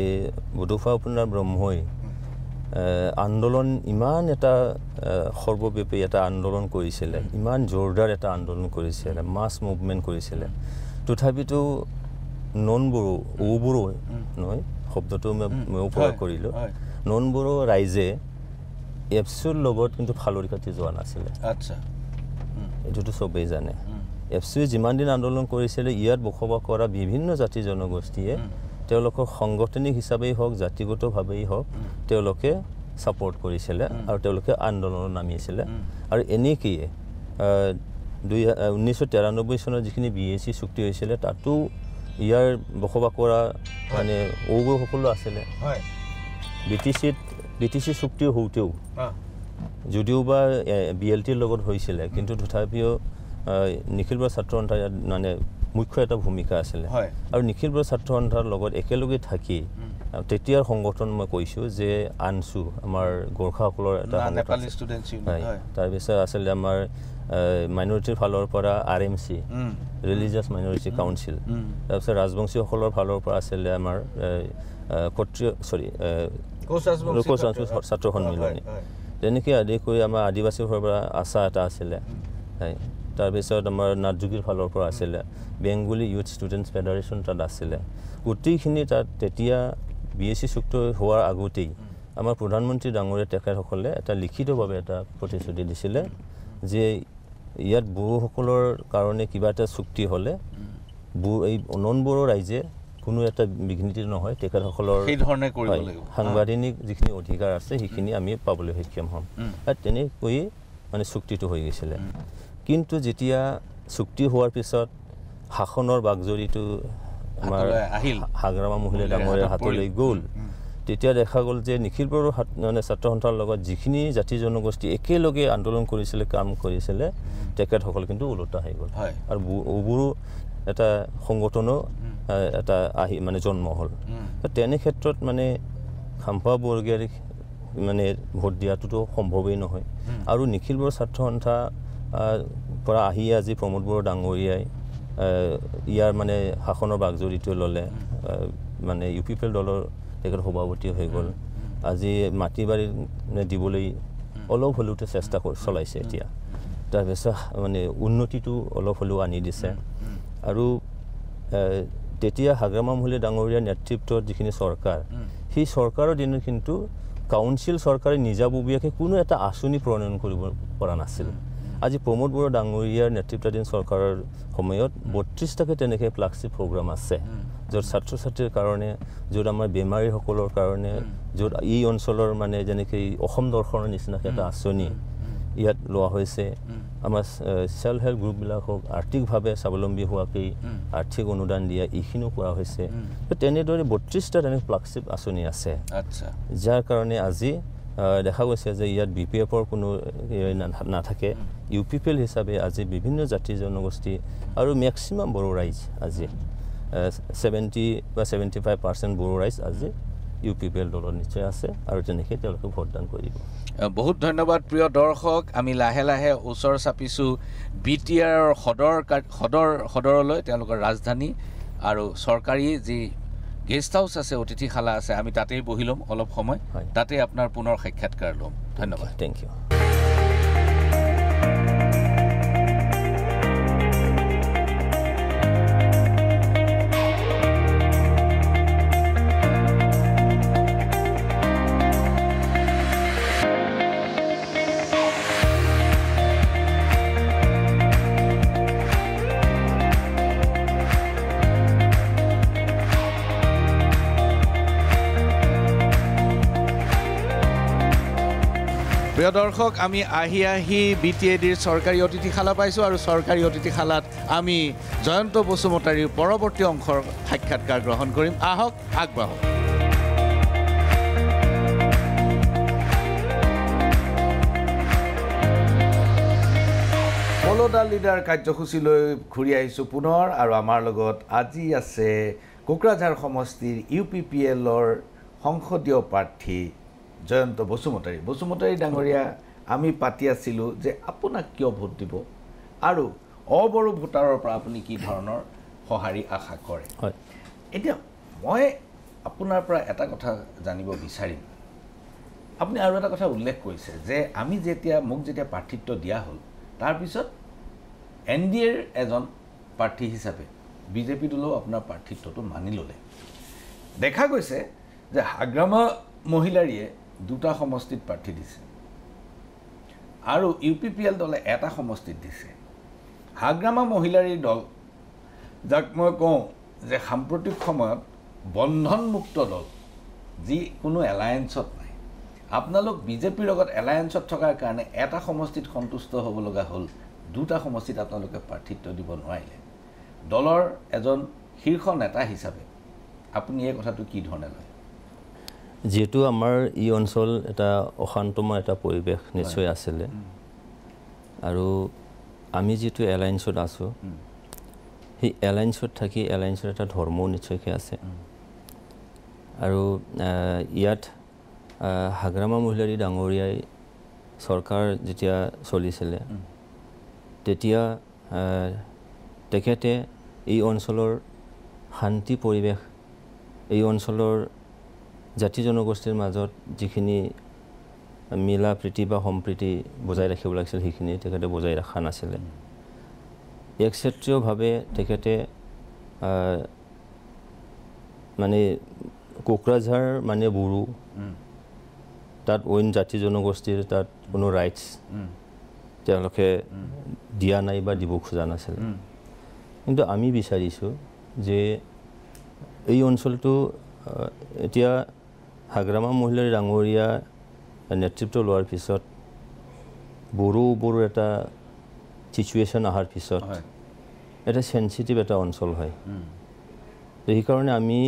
বডোফা আপোনাৰ ব্ৰহ্মই আন্দোলন ইমান এটা সৰ্বব্যাপী এটা আন্দোলন কৰিছিলে ইমান জোৰদাৰ এটা আন্দোলন কৰিছিলে মাছ মুভমেণ্ট কৰিছিলে তথাপিতো নন বড়ো অবড়ো নহয় শব্দটো মই প্ৰয়োগ কৰিলোঁ নন বড়ো ৰাইজে এপছুৰ লগত কিন্তু ফালৰি কাটি যোৱা নাছিলে আচ্ছা এইটোতো চবেই জানে এপছুৱে যিমান দিন আন্দোলন কৰিছিলে ইয়াত বসবাস কৰা বিভিন্ন জাতি জনগোষ্ঠীয়ে তেওঁলোকৰ সাংগঠনিক হিচাপেই হওক জাতিগতভাৱেই হওক তেওঁলোকে ছাপোৰ্ট কৰিছিলে আৰু তেওঁলোকে আন্দোলনত নামিছিলে আৰু এনেকৈয়ে 1993 চনত যিখিনি BAC চুক্তি হৈছিলে তাতো ইয়াৰ বসবাস কৰা মানে অবড়োসকলো আছিলে BTC চুক্তি হওঁতেও যদিও বা BLTৰ লগত হৈছিলে কিন্তু তথাপিও নিখিল বড়ো ছাত্ৰ সন্থাৰ ইয়াত মানে মুখ্য এটা ভূমিকা আছিলে আৰু নিখিল বড়ো ছাত্ৰ সন্থাৰ লগত একেলগে থাকি তেতিয়াৰ সংগঠন মই কৈছোঁ যে আনছু আমাৰ গোৰ্খাসকলৰ এটা তাৰপিছত আছিলে আমাৰ মাইনৰিটিৰ ফালৰ পৰা RMC ৰিলিজিয়াছ মাইনৰিটি কাউন্সিল তাৰপিছত ৰাজবংশীসকলৰ ফালৰ পৰা আছিলে আমাৰ ক্ষত্ৰিয় লোক ছাত্ৰ সন্মিলনী তেনেকৈ আদি কৰি আমাৰ আদিবাসীৰ ফালৰ পৰা আশা এটা আছিলে তাৰপিছত আমাৰ নাথযোগীৰ ফালৰ পৰা আছিলে বেংগলী ইউথ ষ্টুডেণ্টছ ফেডাৰেশ্যন তাত আছিলে গোটেইখিনি তাত তেতিয়া BAC চুক্তি হোৱাৰ আগতেই আমাৰ প্ৰধানমন্ত্ৰী ডাঙৰীয়া তেখেতসকলে এটা লিখিতভাৱে এটা প্ৰতিশ্ৰুতি দিছিলে যে ইয়াত বড়োসকলৰ কাৰণে কিবা এটা চুক্তি হ'লে এই নন বড়ো ৰাইজে কোনো এটা বিঘ্নিতি নহয় তেখেতসকলৰ সাংবিধানিক যিখিনি অধিকাৰ আছে সেইখিনি আমি পাবলৈ সক্ষম হ'ম আৰু তেনেকৈয়ে মানে চুক্তিটো হৈ গৈছিলে কিন্তু যেতিয়া চুক্তি হোৱাৰ পিছত শাসনৰ বাগজৰীটো আমাৰ হাগ্ৰামা মহিলা ডাঙৰীয়াৰ হাতলৈ গ'ল তেতিয়া দেখা গ'ল যে নিখিল বড়ো মানে ছাত্ৰ সন্থাৰ লগত যিখিনি জাতি জনগোষ্ঠী একেলগে আন্দোলন কৰিছিলে কাম কৰিছিলে তেখেতসকল কিন্তু ওলোটা হৈ গ'ল আৰু অবড়ো এটা সংগঠনো এটা আহি মানে জন্ম হ'ল তেনে ক্ষেত্ৰত মানে খাম্পাবৰ্গীয়াৰ মানে ভোট দিয়াটোতো সম্ভৱেই নহয় আৰু নিখিল বড়ো ছাত্ৰ সন্থা পৰা আহি আজি প্ৰমোদ বড়ো ডাঙৰীয়াই ইয়াৰ মানে শাসনৰ বাগজৰীটো ল'লে মানে UPPL দলৰ তেখেত সভাপতি হৈ গ'ল আজি মাটি বাৰী দিবলৈ অলপ হ'লেও চেষ্টা চলাইছে এতিয়া তাৰপিছত মানে উন্নতিটো অলপ হ'লেও আনি দিছে আৰু তেতিয়া হাগ্ৰামা মহীলা ডাঙৰীয়াৰ নেতৃত্বত যিখিনি চৰকাৰ সেই চৰকাৰৰ দিনত কিন্তু কাউন্সিল চৰকাৰে নিজাববীয়াকৈ কোনো এটা আঁচনি প্ৰণয়ন কৰিব পৰা নাছিল আজি প্ৰমোদ বড়ো ডাঙৰীয়াৰ নেতৃত্বাধীন চৰকাৰৰ সময়ত 32টাকৈ তেনেকৈ ফ্লাগশ্বিপ প্ৰগ্ৰাম আছে য'ত ছাত্ৰ ছাত্ৰীৰ কাৰণে য'ত আমাৰ বেমাৰীসকলৰ কাৰণে য'ত এই অঞ্চলৰ মানে যেনেকৈ অসম দৰ্শনৰ নিচিনাকৈ এটা আঁচনি ইয়াত লোৱা হৈছে আমাৰ সেল্ফ হেল্প গ্ৰুপবিলাকক আৰ্থিকভাৱে স্বাৱলম্বী হোৱাকৈ আৰ্থিক অনুদান দিয়া এইখিনিও কৰা হৈছে তেনেদৰে 32টা তেনেকৈ ফ্লাগশ্বিপ আঁচনি আছে যাৰ কাৰণে আজি দেখা গৈছে যে ইয়াত BPF-ৰ কোনো নাথাকে UPPL হিচাপে আজি বিভিন্ন জাতি জনগোষ্ঠী আৰু মেক্সিমাম বড়ো ৰাইজ আজি 70 বা 75% বড়ো ৰাইজ আজি UPPL দলত নিশ্চয় আছে আৰু তেনেকৈ তেওঁলোকে ভোটদান কৰিব বহুত ধন্যবাদ প্ৰিয় দৰ্শক আমি লাহে লাহে ওচৰ চাপিছোঁ BTR সদৰলৈ তেওঁলোকৰ ৰাজধানী আৰু চৰকাৰী যি গেষ্ট হাউচ আছে অতিথিশালা আছে আমি তাতেই বহি ল'ম অলপ সময় তাতে আপোনাৰ পুনৰ সাক্ষাৎকাৰ ল'ম ধন্যবাদ থেংক ইউ প্ৰিয় দৰ্শক আমি আহি BTADৰ চৰকাৰী অতিথিশালা পাইছোঁ আৰু চৰকাৰী অতিথিশালাত আমি জয়ন্ত বসুমতাৰীৰ পৰৱৰ্তী অংশৰ সাক্ষাৎকাৰ গ্ৰহণ কৰিম আহক আগবাঢ়ক ফল'দা লিডাৰ কাৰ্যসূচীলৈ ঘূৰি আহিছোঁ পুনৰ আৰু আমাৰ লগত আজি আছে কোকৰাঝাৰ সমষ্টিৰ UPPL-ৰ সংসদীয় প্ৰাৰ্থী জয়ন্ত বসুমতাৰী ডাঙৰীয়া আমি পাতি আছিলোঁ যে আপোনাক কিয় ভোট দিব আৰু অবড়ো ভোটাৰৰ পৰা আপুনি কি ধৰণৰ সঁহাৰি আশা কৰে হয় এতিয়া মই আপোনাৰ পৰা এটা কথা জানিব বিচাৰিম আপুনি আৰু এটা কথা উল্লেখ কৰিছে যে আমি মোক যেতিয়া প্ৰাৰ্থিত্ব দিয়া হ'ল তাৰপিছত NDAৰ এজন প্ৰাৰ্থী হিচাপে BJP দলেও আপোনাৰ প্ৰাৰ্থিত্বটো মানি ল'লে দেখা গৈছে যে হাগ্ৰামা মহিলাৰীয়ে 2টা সমষ্টিত প্ৰাৰ্থী দিছে আৰু UPPL দলে এটা সমষ্টিত দিছে হাগ্ৰামা মহিলাৰীৰ দল যাক মই কওঁ যে সাম্প্ৰতিক সময়ত বন্ধনমুক্ত দল যি কোনো এলায়েন্সত নাই আপোনালোক BJPৰ লগত এলায়েন্সত থকাৰ কাৰণে এটা সমষ্টিত সন্তুষ্ট হ'ব লগা হ'ল 2টা সমষ্টিত আপোনালোকে প্ৰাৰ্থিত্ব দিব নোৱাৰিলে দলৰ এজন শীৰ্ষ নেতা হিচাপে আপুনি এই কথাটো কি ধৰণে লয় যেহেতু আমাৰ এই অঞ্চল এটা অশান্তময় এটা পৰিৱেশ নিশ্চয় আছিলে আৰু আমি যেটো এলায়েন্সত আছো সেই এলায়েন্সত থাকি এলায়েন্সৰ এটা ধৰ্ম নিশ্চয়কৈ আছে আৰু ইয়াত হাগ্ৰামা মহিলাৰী ডাঙৰীয়াই চৰকাৰ যেতিয়া চলিছিলে তেতিয়া তেখেতে এই অঞ্চলৰ শান্তি পৰিৱেশ এই অঞ্চলৰ জাতি জনগোষ্ঠীৰ মাজত যিখিনি মিলা প্ৰীতি বা সম্প্ৰীতি বজাই ৰাখিব লাগিছিল সেইখিনি তেখেতে বজাই ৰখা নাছিলে একক্ষেত্ৰীয়ভাৱে তেখেতে মানে কোকৰাঝাৰ মানে বড়ো তাত অইন জাতি জনগোষ্ঠীৰ তাত কোনো ৰাইটছ তেওঁলোকে দিয়া নাই বা দিব খোজা নাছিল কিন্তু আমি বিচাৰিছোঁ যে এই অঞ্চলটো এতিয়া হাগ্ৰামা মহিলাৰী ডাঙৰীয়া নেতৃত্ব লোৱাৰ পিছত বড়ো এটা সিচুৱেশ্যন অহাৰ পিছত এটা সেনচিটিভ এটা অঞ্চল হয় সেইকাৰণে আমি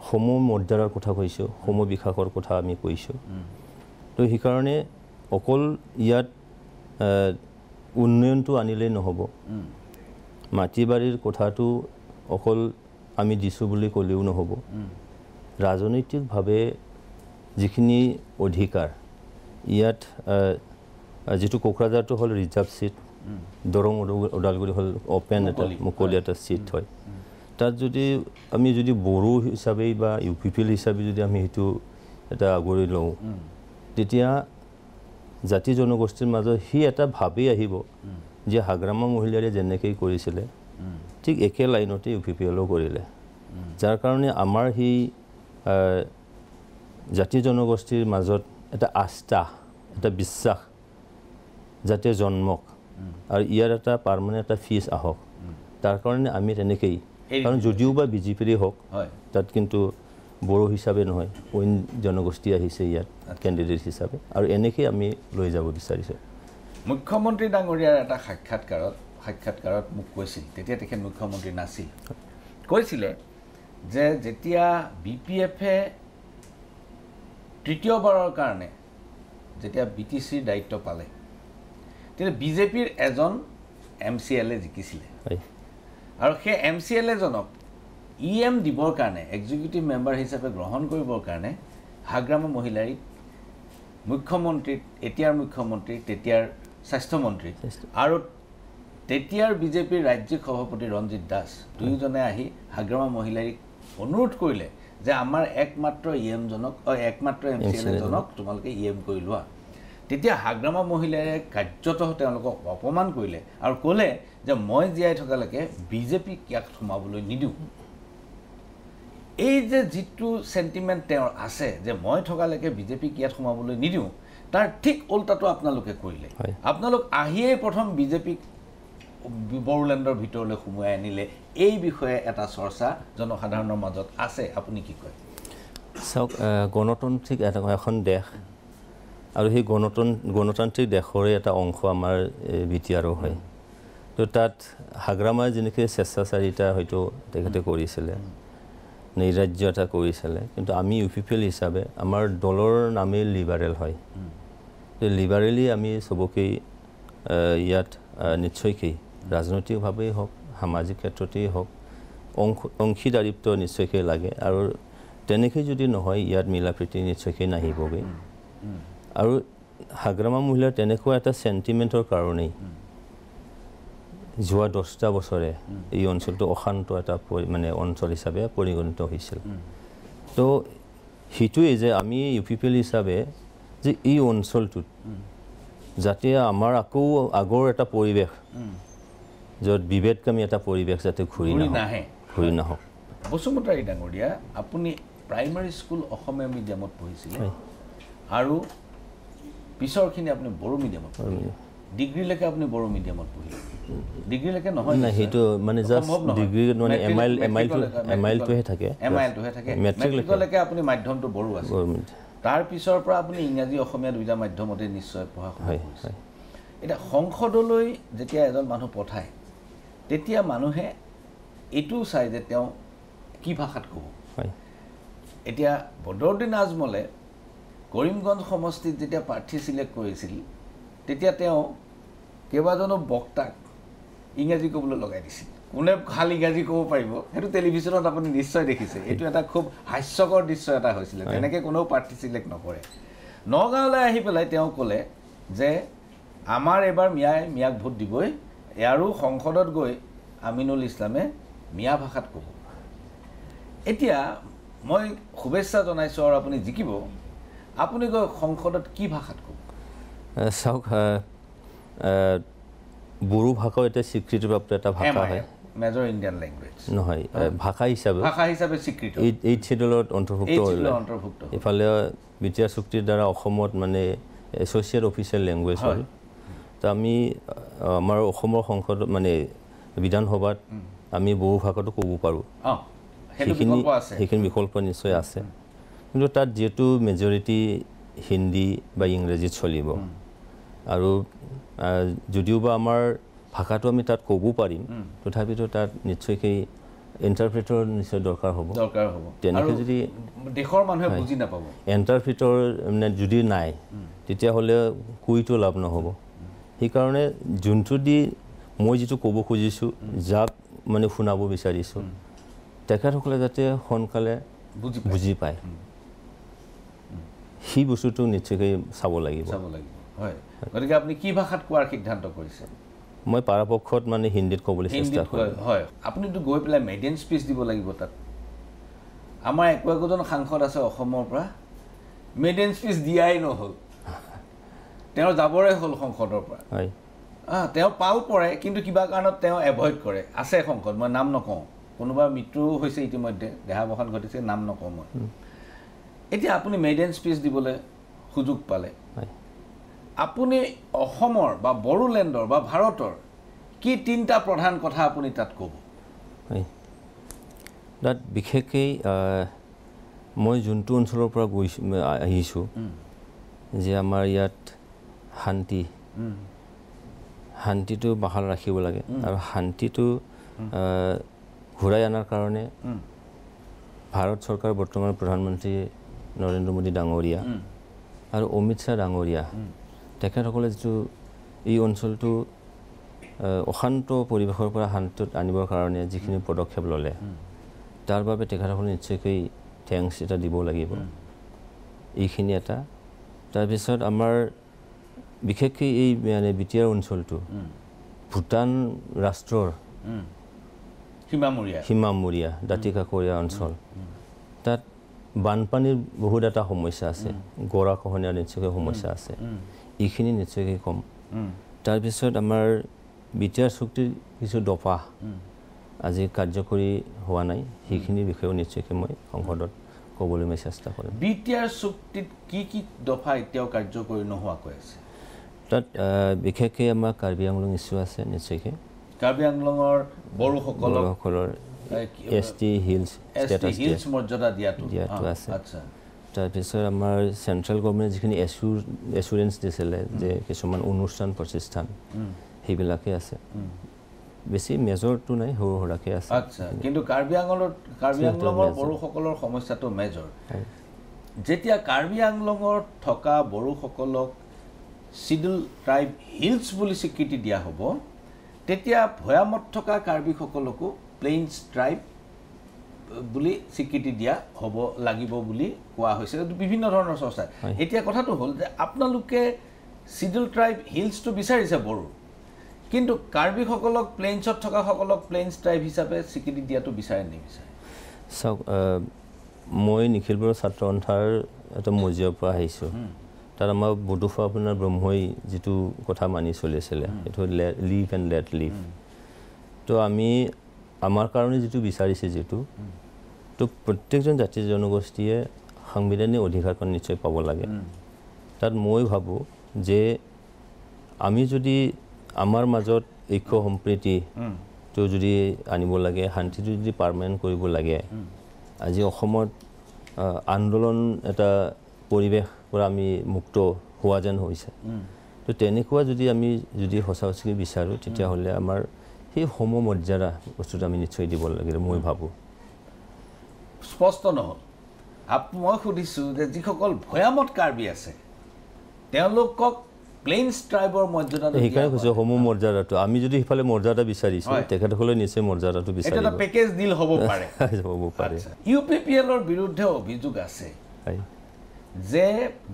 সম মৰ্যাদাৰ কথা কৈছোঁ সম বিকাশৰ কথা আমি কৈছোঁ তো সেইকাৰণে অকল ইয়াত উন্নয়নটো আনিলেই নহ'ব মাটি বাৰীৰ কথাটো অকল আমি দিছোঁ বুলি ক'লেও নহ'ব ৰাজনৈতিকভাৱে যিখিনি অধিকাৰ ইয়াত যেটো কোকৰাঝাৰটো হ'ল ৰিজাৰ্ভ সিট দৰং ওদালগুৰি হ'ল ওপেন এটা মুকলি এটা সিট হয় তাত যদি আমি যদি বড়ো হিচাপে বা UPPL হিচাপে যদি আমি সেইটো এটা আগুৰি লওঁ তেতিয়া জাতি জনগোষ্ঠীৰ মাজত সি এটা ভাবি আহিব যে হাগ্ৰামা মহিলাৰে যেনেকৈ কৰিছিলে ঠিক একে লাইনতে UPPLও কৰিলে যাৰ কাৰণে আমাৰ সেই জাতি জনগোষ্ঠীৰ মাজত এটা আস্থা এটা বিশ্বাস যাতে জন্মক আৰু ইয়াৰ এটা পাৰ্মানেণ্ট এটা ফিজ আহক তাৰ কাৰণে আমি তেনেকেই কাৰণ যদিও বা বিজেপিৰে হওক তাত কিন্তু বড়ো হিচাপে নহয় অইন জনগোষ্ঠী আহিছে ইয়াত কেণ্ডিডেট হিচাপে আৰু এনেকেই আমি লৈ যাব বিচাৰিছোঁ মুখ্যমন্ত্ৰী ডাঙৰীয়াৰ এটা সাক্ষাৎকাৰত মোক কৈছিল তেতিয়া তেখেত মুখ্যমন্ত্ৰী নাছিল কৈছিলে যে যেতিয়া BPF-এ তৃতীয়বাৰৰ কাৰণে যেতিয়া BTCৰ দায়িত্ব পালে তেতিয়া বিজেপিৰ এজন MCLA জিকিছিলে আৰু সেই MCLA জনক EM দিবৰ কাৰণে এক্সিকিউটিভ মেম্বাৰ হিচাপে গ্ৰহণ কৰিবৰ কাৰণে হাগ্ৰামা মহিলাৰীক মুখ্যমন্ত্ৰী এতিয়াৰ মুখ্যমন্ত্ৰী তেতিয়াৰ স্বাস্থ্যমন্ত্ৰী আৰু তেতিয়াৰ বিজেপিৰ ৰাজ্যিক সভাপতি ৰঞ্জিত দাস দুয়োজনে আহি হাগ্ৰামা মহিলাৰীক অনুৰোধ কৰিলে যে আমাৰ একমাত্ৰ একমাত্ৰ MCLA জনক তোমালোকে EM কৰি লোৱা তেতিয়া হাগ্ৰামা মহিলাৰে কাৰ্যতঃ তেওঁলোকক অপমান কৰিলে আৰু ক'লে যে মই জীয়াই থকালৈকে বিজেপিক ইয়াক সোমাবলৈ নিদিওঁ এই যে যিটো সেন্টিমেন্ট তেওঁৰ আছে যে মই থকালৈকে বিজেপিক ইয়াত সোমাবলৈ নিদিওঁ তাৰ ঠিক উল্টাটো আপোনালোকে কৰিলে আপোনালোক আহিয়েই প্ৰথম বিজেপিক বড়োলেণ্ডৰ ভিতৰলৈ সোমাই আনিলে এই বিষয়ে এটা চৰ্চা জনসাধাৰণৰ মাজত আছে আপুনি কি কয় চাওক গণতান্ত্ৰিক এখন দেশ আৰু সেই গণতান্ত্ৰিক দেশৰে এটা অংশ আমাৰ BTR হয় তো তাত হাগ্ৰামাৰ যেনেকৈ স্বেচ্ছাচাৰিতা হয়তো তেখেতে কৰিছিলে নৈৰাজ্য এটা কৰিছিলে কিন্তু আমি UPPL হিচাপে আমাৰ দলৰ নামেই লিবাৰেল হয় তো লিবাৰেলি আমি চবকেই ইয়াত নিশ্চয়কৈ ৰাজনৈতিকভাৱেই হওক সামাজিক ক্ষেত্ৰতেই হওক অংশীদাৰিত্ব নিশ্চয়কৈ লাগে আৰু তেনেকৈ যদি নহয় ইয়াত মিলা প্ৰীতি নিশ্চয়কৈ নাহিবগৈ আৰু হাগ্ৰামা মহিলাৰ তেনেকুৱা এটা চেণ্টিমেণ্টৰ কাৰণেই যোৱা 10টা বছৰে এই অঞ্চলটো অশান্ত এটা মানে অঞ্চল হিচাপে পৰিগণিত হৈছিল তো সেইটোৱেই যে আমি UPPL হিচাপে যে এই অঞ্চলটোত যাতে আমাৰ আকৌ আগৰ এটা পৰিৱেশ য'ত বিভেদকামী এটা পৰিৱেশ যাতে ঘূৰি নাহক বসুমতাৰী ডাঙৰীয়া আপুনি প্ৰাইমাৰী স্কুল অসমীয়া মিডিয়ামত পঢ়িছিলে আৰু পিছৰখিনি আপুনি বড়ো মিডিয়ামত ডিগ্ৰীলৈকে আপুনি বড়ো মিডিয়ামত পঢ়িলে ডিগ্ৰীলৈকে নহয় না সেইটো মানে জাস্ট ডিগ্ৰী মানে এমাইলটোহে থাকে মেট্ৰিকলৈকে আপুনি মাধ্যমটো বড়ো আছে তাৰ পিছৰ পৰা আপুনি ইংৰাজী অসমীয়া দুইটা মাধ্যমতে নিশ্চয় পঢ়া শুনা কৰিছে এটা সংসদলৈ যেতিয়া এজন মানুহ পঠায় তেতিয়া মানুহে এইটো চাই যে তেওঁ কি ভাষাত ক'ব এতিয়া বদৰুদ্দিন আজমলে কৰিমগঞ্জ সমষ্টিত যেতিয়া প্ৰাৰ্থী চিলেক্ট কৰিছিল তেতিয়া তেওঁ কেইবাজনো বক্তাক ইংৰাজী ক'বলৈ লগাই দিছিল কোনে ভাল ইংৰাজী ক'ব পাৰিব সেইটো টেলিভিশ্যনত আপুনি নিশ্চয় দেখিছে এইটো এটা খুব হাস্যকৰ দৃশ্য এটা হৈছিলে তেনেকৈ কোনেও প্ৰাৰ্থী চিলেক্ট নকৰে নগাঁৱলৈ আহি পেলাই তেওঁ ক'লে যে আমাৰ এবাৰ মিয়াক ভোট দিবই আৰু সংসদত গৈ আমিনুল ইছলামে মিয়া ভাষাত ক'ব এতিয়া মই শুভেচ্ছা জনাইছোঁ আৰু আপুনি জিকিব আপুনি গৈ সংসদত কি ভাষাত ক'ব চাওক বড়ো ভাষাও এটা স্বীকৃতিপ্ৰাপ্ত এটা ভাষা হয় মেজৰ ইণ্ডিয়ান লেংগুৱেজ নহয় ভাষা হিচাপে স্বীকৃত 8 শিডিউলত অন্তৰ্ভুক্ত ইফালে BTR চুক্তিৰ দ্বাৰা অসমত মানে এছ'চিয়েট অফিচিয়েল লেংগুৱেজ হ'ল তো আমি আমাৰ অসমৰ সংসদ মানে বিধানসভাত আমি বড়ো ভাষাটো ক'ব পাৰোঁ সেইখিনি বিকল্প নিশ্চয় আছে কিন্তু তাত যিহেতু মেজৰিটি হিন্দী বা ইংৰাজীত চলিব আৰু যদিও বা আমাৰ ভাষাটো আমি তাত ক'ব পাৰিম তথাপিতো তাত নিশ্চয়কৈ ইণ্টাৰপ্ৰেটৰ নিশ্চয় দৰকাৰ হ'ব তেনেকৈ যদি দেশৰ মানুহে বুজি নাপাব ইণ্টাৰপ্ৰেটৰ মানে যদি নাই তেতিয়াহ'লে কৈতো লাভ নহ'ব সেইকাৰণে যোনটো দি মই যিটো ক'ব খুজিছোঁ যাক মানে শুনাব বিচাৰিছোঁ তেখেতসকলে যাতে সোনকালে বুজি পায় সেই বস্তুটো নিশ্চয়কৈ চাব লাগিব হয় গতিকে আপুনি কি ভাষাত কোৱাৰ সিদ্ধান্ত কৰিছে মই পৰাপক্ষত মানে হিন্দীত ক'বলৈ চেষ্টা কৰিম হয় আপুনিতো গৈ পেলাই মেইডেন স্পীচ দিব লাগিব তাত আমাৰ একোজন সাংসদ আছে অসমৰ পৰা মেডেন স্পিচ দিয়াই নহ'ল তেওঁ যাবৰে হ'ল সংসদৰ পৰা হয় তেওঁ পাল পৰে কিন্তু কিবা কাৰণত তেওঁ এভইড কৰে আছে সংসদ মই নাম নকওঁ কোনোবা মৃত্যু হৈছে ইতিমধ্যে দেহাৱসান ঘটিছে নাম নকওঁ মই এতিয়া আপুনি মেডেন স্পিচ দিবলৈ সুযোগ পালে আপুনি অসমৰ বা বড়োলেণ্ডৰ বা ভাৰতৰ কি তিনিটা প্ৰধান কথা আপুনি তাত ক'ব হয় তাত বিশেষকৈ মই যোনটো অঞ্চলৰ পৰা আহিছোঁ যে আমাৰ ইয়াত শান্তিটো বাহাল ৰাখিব লাগে আৰু শান্তিটো ঘূৰাই অনাৰ কাৰণে ভাৰত চৰকাৰ বৰ্তমান প্ৰধানমন্ত্ৰী নৰেন্দ্ৰ মোদী ডাঙৰীয়া আৰু অমিত শ্বাহ ডাঙৰীয়া তেখেতসকলে যিটো এই অঞ্চলটো অশান্ত পৰিৱেশৰ পৰা শান্তিত আনিবৰ কাৰণে যিখিনি পদক্ষেপ ল'লে তাৰ বাবে তেখেতসকলে নিশ্চয়কৈ থেংকছ এটা দিব লাগিব এইখিনি এটা তাৰপিছত আমাৰ বিশেষকৈ এই মানে বিটিআৰ অঞ্চলটো ভূটান ৰাষ্ট্ৰৰ সীমামূৰীয়া দাঁতিকাষৰীয়া অঞ্চল তাত বানপানীৰ বহুত এটা সমস্যা আছে গৰাখহনীয়াৰ নিশ্চয়কৈ সমস্যা আছে এইখিনি নিশ্চয়কৈ কম তাৰপিছত আমাৰ বিটিআৰ চুক্তিৰ কিছু দফা আজি কাৰ্যকৰী হোৱা নাই সেইখিনিৰ বিষয়েও নিশ্চয়কৈ মই সংসদত ক'বলৈ মই চেষ্টা কৰিম বিটিআৰ চুক্তিত কি দফা এতিয়াও কাৰ্যকৰী নোহোৱাকৈ আছে তাত বিশেষকৈ আমাৰ কাৰ্বি আংলং ইছ্যু আছে নিশ্চয়কৈ কাৰ্বি আংলঙৰ বড়োসকলৰ ST হিলছ মৰ্যাদা দিয়াটো আছে তাৰপিছত আমাৰ চেণ্ট্ৰেল গভৰ্ণমেণ্টে যিখিনি এচুৰেঞ্চ দিছিলে যে কিছুমান অনুষ্ঠান প্ৰতিষ্ঠান সেইবিলাকে আছে বেছি মেজৰটো নাই সৰু সুৰাকৈ আছে আচ্ছা কিন্তু কাৰ্বি আংলঙৰ বড়োসকলৰ সমস্যাটো মেজৰ যেতিয়া কাৰ্বি আংলঙত থকা বড়োসকলক শিডিউল ট্ৰাইব হিলছ বুলি স্বীকৃতি দিয়া হ'ব তেতিয়া ভৈয়ামত থকা কাৰ্বিসকলকো প্লেইনছ ট্ৰাইব বুলি স্বীকৃতি দিয়া হ'ব লাগিব বুলি কোৱা হৈছে বিভিন্ন ধৰণৰ চৰ্চা এতিয়া কথাটো হ'ল যে আপোনালোকে শিডিউল ট্ৰাইব হিলছটো বিচাৰিছে বড়ো কিন্তু কাৰ্বিসকলক প্লেইনছত থকাসকলক প্লেইনছ ট্ৰাইব হিচাপে স্বীকৃতি দিয়াটো বিচাৰে নিবিচাৰে চাওক মই নিখিল বড়ো ছাত্ৰ সন্থাৰ এটা মজিয়াৰ পৰা আহিছোঁ তাত আমাৰ বডোফা আপোনাৰ ব্ৰহ্মই যিটো কথা মানি চলিছিলে এইটো লিভ এণ্ড লেট লিভ তো আমি আমাৰ কাৰণে যিটো বিচাৰিছে যিটো তো প্ৰত্যেকজন জাতি জনগোষ্ঠীয়ে সাংবিধানিক অধিকাৰখন নিশ্চয় পাব লাগে তাত মই ভাবোঁ যে আমি যদি আমাৰ মাজত ঐক্য সম্প্ৰীতিটো যদি আনিব লাগে শান্তিটো যদি পাৰ্মানেণ্ট কৰিব লাগে আজি অসমত আন্দোলন এটা পৰিৱেশ পৰা আমি মুক্ত হোৱা যেন হৈছে তো তেনেকুৱা যদি আমি সঁচা সঁচিকৈ বিচাৰোঁ তেতিয়াহ'লে আমাৰ সেই সমমৰ্যাদা বস্তুটো আমি নিশ্চয় দিব লাগে মই ভাবোঁ স্পষ্ট নহ'ল মই সুধিছোঁ যে যিসকল ভৈয়ামত কাৰ্বি আছে তেওঁলোকক প্লেইনছ ট্ৰাইবৰ মৰ্যাদা সেইকাৰণে কৈছোঁ সমমৰ্যাদাটো আমি যদি সিফালে মৰ্যাদা বিচাৰিছোঁ তেখেতসকলে নিশ্চয় মৰ্যাদাটো বিচাৰিব এটা পেকেজ ডিল হ'ব পাৰে UPPLৰ বিৰুদ্ধে অভিযোগ আছে যে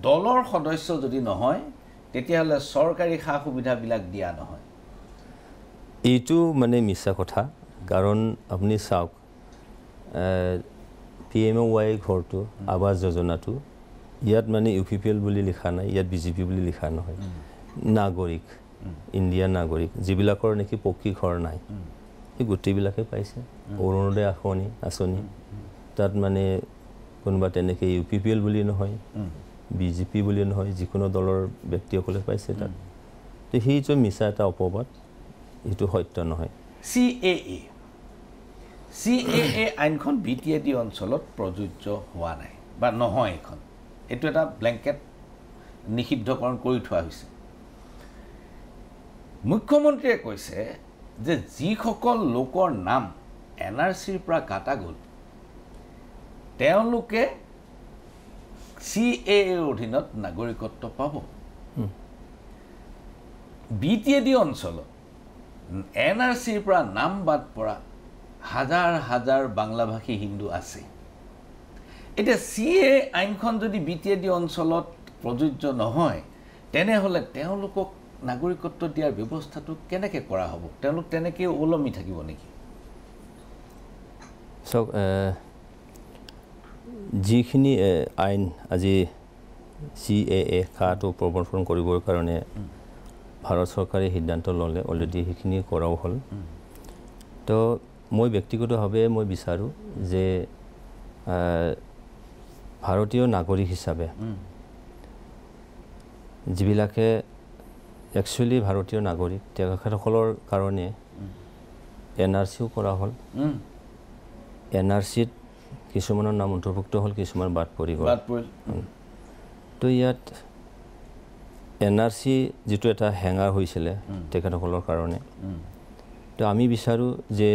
দলৰ সদস্য যদি নহয় তেতিয়াহ'লে চৰকাৰী সা সুবিধাবিলাক দিয়া নহয় এইটো মানে মিছা কথা কাৰণ আপুনি চাওক PMOY ঘৰটো আৱাস যোজনাটো ইয়াত মানে UPPL বুলি লিখা নাই ইয়াত BJP বুলি লিখা নহয় নাগৰিক ইণ্ডিয়ান নাগৰিক যিবিলাকৰ নেকি পকী ঘৰ নাই সেই গোটেইবিলাকে পাইছে অৰুণোদয় আঁচনি তাত মানে কোনোবা তেনেকৈ UPPL বুলি নহয় BJP বুলি নহয় যিকোনো দলৰ ব্যক্তিসকলে পাইছে তাত তো সেইটো মিছা এটা অপবাদ এইটো সত্য নহয় CAA আইনখন BTAD অঞ্চলত প্ৰযোজ্য হোৱা নাই বা নহয় এখন এইটো এটা ব্লেংকেট নিষিদ্ধকৰণ কৰি থোৱা হৈছে মুখ্যমন্ত্ৰীয়ে কৈছে যে যিসকল লোকৰ নাম NRCৰ পৰা কাটা গ'ল তেওঁলোকে CAAৰ অধীনত নাগৰিকত্ব পাব BTAD অঞ্চলত NRCৰ পৰা নাম বাদ পৰা হাজাৰ হাজাৰ বাংলাভাষী হিন্দু আছে এতিয়া CAA আইনখন যদি BTAD অঞ্চলত প্ৰযোজ্য নহয় তেনেহ'লে তেওঁলোকক নাগৰিকত্ব দিয়াৰ ব্যৱস্থাটো কেনেকৈ কৰা হ'ব তেওঁলোক তেনেকৈ ওলমি থাকিব নেকি চাওক যিখিনি আইন আজি CAA খাটো প্ৰৱৰ্তন কৰিবৰ কাৰণে ভাৰত চৰকাৰে সিদ্ধান্ত ল'লে অলৰেডি সেইখিনি কৰাও হ'ল তো মই ব্যক্তিগতভাৱে মই বিচাৰোঁ যে ভাৰতীয় নাগৰিক হিচাপে যিবিলাকে একচুৱেলি ভাৰতীয় নাগৰিক তেখেতসকলৰ কাৰণে NRCও কৰা হ'ল NRCত কিছুমানৰ নাম অন্তৰ্ভুক্ত হ'ল কিছুমান বাদ পৰি গ'ল তো ইয়াত NRC যিটো এটা হেঙাৰ হৈছিলে তেখেতসকলৰ কাৰণে তো আমি বিচাৰোঁ যে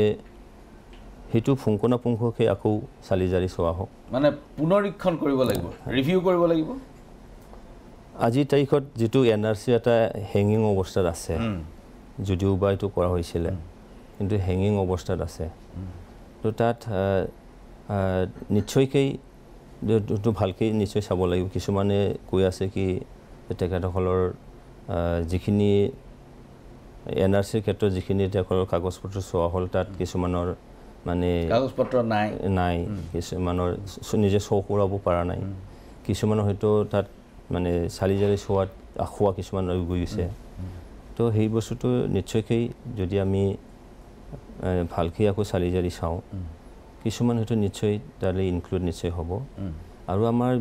সেইটো পুংখানুপুংখকৈ আকৌ চালি জাৰি চোৱা হওক মানে পুনৰীক্ষণ কৰিব লাগিব ৰিভিউ কৰিব লাগিব আজিৰ তাৰিখত যিটো NRC এটা হেঙিং অৱস্থাত আছে যদিও বা এইটো কৰা হৈছিলে কিন্তু হেঙিং অৱস্থাত আছে তো তাত নিশ্চয়কৈ ভালকৈ নিশ্চয় চাব লাগিব কিছুমানে কৈ আছে কি তেখেতসকলৰ যিখিনি NRCৰ ক্ষেত্ৰত যিখিনি তেখেতৰ কাগজ পত্ৰ চোৱা হ'ল তাত কিছুমানৰ মানে কাগজ পত্ৰ নাই কিছুমানৰ নিজে চৌ কৰাব পৰা নাই কিছুমানৰ হয়তো তাত মানে চালি জাৰি চোৱাত আখোৱা কিছুমান ৰৈ গৈছে তো সেই বস্তুটো নিশ্চয়কৈ যদি আমি ভালকৈ আকৌ চালি জাৰি চাওঁ কিছুমান হয়তো নিশ্চয় তালৈ ইনক্লুড নিশ্চয় হ'ব আৰু আমাৰ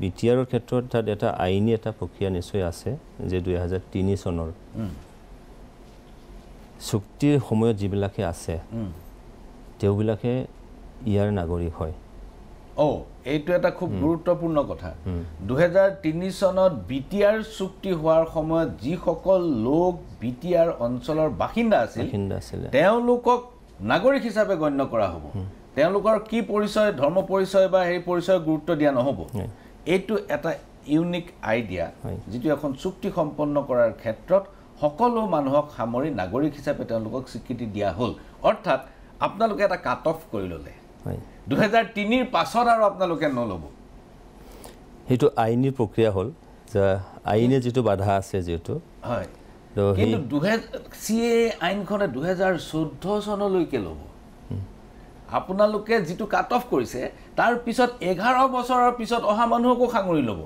BTRৰ ক্ষেত্ৰত তাত এটা আইনী এটা প্ৰক্ৰিয়া নিশ্চয় আছে যে 2003 চনৰ চুক্তিৰ সময়ত যিবিলাকে আছে তেওঁবিলাকে ইয়াৰ নাগৰিক হয় এইটো এটা খুব গুৰুত্বপূৰ্ণ কথা 2003 চনত BTR চুক্তি হোৱাৰ সময়ত যিসকল লোক BTR অঞ্চলৰ বাসিন্দা আছিল তেওঁলোকক নাগৰিক হিচাপে গণ্য কৰা হ'ব তেওঁলোকৰ কি পৰিচয় ধৰ্ম পৰিচয় বা সেই পৰিচয় গুৰুত্ব দিয়া নহ'ব এইটো এটা ইউনিক আইডিয়া যিটো এখন চুক্তি সম্পন্ন কৰাৰ ক্ষেত্ৰত সকলো মানুহক সামৰি নাগৰিক হিচাপে তেওঁলোকক স্বীকৃতি দিয়া হ'ল অৰ্থাৎ আপোনালোকে এটা কাট অফ কৰি ল'লে 2003 পাছত আৰু আপোনালোকে নল'ব সেইটো আইনী প্ৰক্ৰিয়া হ'ল যে আইনে যিটো বাধা আছে যিহেতু হয় কিন্তু CAA আইনখনে 2014 চনলৈকে ল'ব আপোনালোকে যিটো কাট অফ কৰিছে তাৰ পিছত 11 বছৰৰ পিছত অহা মানুহকো সাঙুৰি ল'ব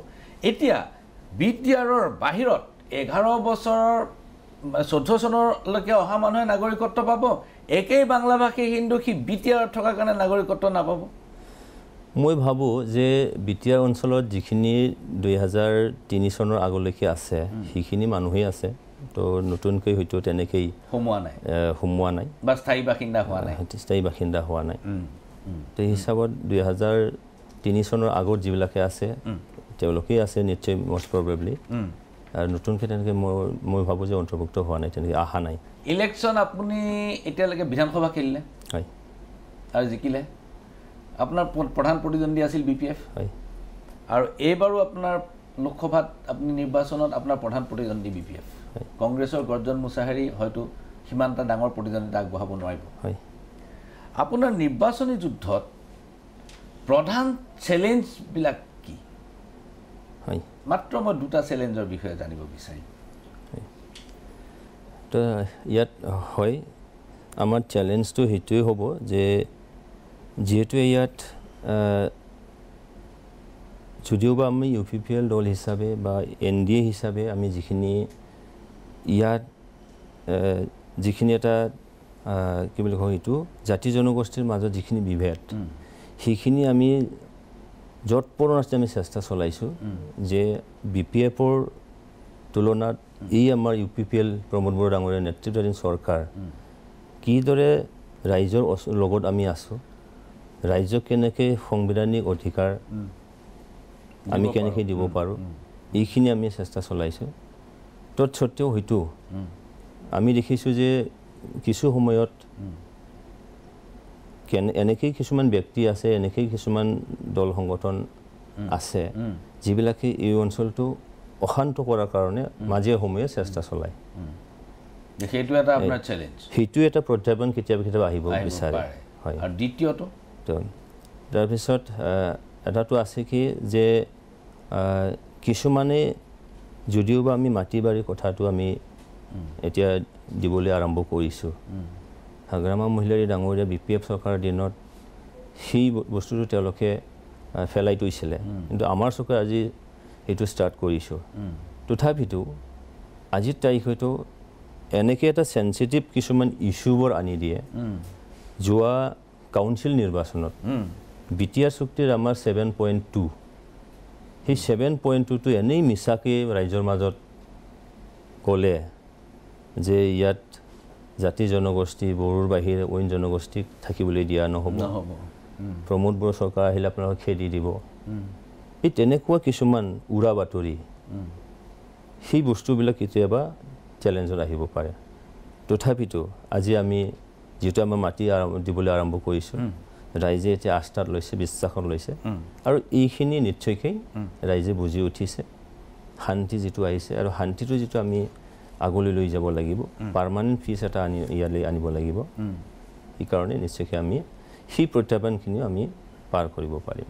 এতিয়া BTRৰ বাহিৰত 11 বছৰৰ 14 চনলৈকে অহা মানুহে নাগৰিকত্ব পাব একেই বাংলাভাষী হিন্দু সি BTR থকাৰ কাৰণে নাগৰিকত্ব নাপাব মই ভাবোঁ যে BTR অঞ্চলত যিখিনি 2003 চনৰ আগলৈকে আছে সেইখিনি মানুহেই আছে তো নতুনকৈ হয়তো তেনেকৈ সোমোৱা নাই বা স্থায়ী বাসিন্দা হোৱা নাই তো এই হিচাপত 2003 চনৰ আগত যিবিলাকে আছে তেওঁলোকেই আছে নিশ্চয় মষ্ট প্ৰবেবলি আৰু নতুনকৈ তেনেকৈ মই ভাবোঁ যে অন্তৰ্ভুক্ত হোৱা নাই তেনেকৈ আহা নাই ইলেকশ্যন আপুনি এতিয়ালৈকে বিধানসভা খেলিলে হয় আৰু জিকিলে আপোনাৰ প্ৰধান প্ৰতিদ্বন্দ্বী আছিল BPF হয় আৰু এইবাৰো আপোনাৰ লোকসভাত আপুনি নিৰ্বাচনত আপোনাৰ প্ৰধান প্ৰতিদ্বন্দ্বী BPF কংগ্ৰেছৰ গৰ্জন মুছাহাৰী হয়তো সিমান এটা ডাঙৰ প্ৰতিদ্বন্দ্বিতা আগবঢ়াব নোৱাৰিব হয় আপোনাৰ নিৰ্বাচনী যুদ্ধত প্ৰধান চেলেঞ্জবিলাক কি হয় মাত্ৰ মই দুটা চেলেঞ্জৰ বিষয়ে জানিব বিচাৰিম তো ইয়াত হয় আমাৰ চেলেঞ্জটো সেইটোৱে হ'ব যে যিহেতু ইয়াত যদিও বা আমি UPPL দল হিচাপে বা NDA হিচাপে আমি যিখিনি ইয়াত যিখিনি এটা কি বুলি কওঁ এইটো জাতি জনগোষ্ঠীৰ মাজত যিখিনি বিভেদ সেইখিনি আমি য'ত পৰণাস্তি আমি চেষ্টা চলাইছোঁ যে BPFৰ তুলনাত এই আমাৰ UPPL প্ৰমোদ বড়ো ডাঙৰীয়া নেতৃত্বাধীন চৰকাৰ কিদৰে ৰাইজৰ লগত আমি আছোঁ ৰাইজক কেনেকৈ সাংবিধানিক অধিকাৰ আমি কেনেকৈ দিব পাৰোঁ এইখিনি আমি চেষ্টা চলাইছোঁ তৎসত্ত্বেও হয়তো আমি দেখিছোঁ যে কিছু সময়ত এনেকেই কিছুমান ব্যক্তি আছে এনেকেই কিছুমান দল সংগঠন আছে যিবিলাকে এই অঞ্চলটো অশান্ত কৰাৰ কাৰণে মাজে সময়ে চেষ্টা চলায় সেইটো এটা আপোনাৰ চেলেঞ্জ সেইটো এটা প্ৰত্যাহ্বান কেতিয়াবা আহিব বিচাৰে হয় আৰু দ্বিতীয়টো তাৰপিছত এটাটো আছে কি যে কিছুমানে যদিও বা আমি মাটি বাৰী কথাটো আমি এতিয়া দিবলৈ আৰম্ভ কৰিছোঁ হাগ্ৰামা মহিলাৰী ডাঙৰীয়া BPF চৰকাৰৰ দিনত সেই বস্তুটো তেওঁলোকে ফেলাই থৈছিলে কিন্তু আমাৰ চৰকাৰে আজি সেইটো ষ্টাৰ্ট কৰিছোঁ তথাপিতো আজিৰ তাৰিখতো এনেকৈ এটা চেঞ্চিটিভ কিছুমান ইছ্যুবোৰ আনি দিয়ে যোৱা কাউন্সিল নিৰ্বাচনত বিটিআৰ চুক্তিৰ আমাৰ 7.2 সেই 7.2টো এনেই মিছাকৈ ৰাইজৰ মাজত ক'লে যে ইয়াত জাতি জনগোষ্ঠী বড়োৰ বাহিৰে অইন জনগোষ্ঠীক থাকিবলৈ দিয়া নহ'ব প্ৰমোদ বড়ো চৰকাৰ আহিলে আপোনালোকক খেদি দিব এই তেনেকুৱা কিছুমান উৰা বাতৰি সেই বস্তুবিলাক কেতিয়াবা চেলেঞ্জত আহিব পাৰে তথাপিতো আজি আমি যেটো আমাৰ মাটি দিবলৈ আৰম্ভ কৰিছোঁ ৰাইজে এতিয়া আস্থাত লৈছে বিশ্বাসত লৈছে আৰু এইখিনি নিশ্চয়কৈ ৰাইজে বুজি উঠিছে শান্তি যেটো আহিছে আৰু শান্তিটো যেটো আমি আগলৈ লৈ যাব লাগিব পাৰ্মানেণ্ট ফিজ এটা ইয়ালৈ আনিব লাগিব এই কাৰণে নিশ্চয়কৈ আমি সেই প্ৰত্যাহ্বানখিনি আমি পাৰ কৰিব পাৰিম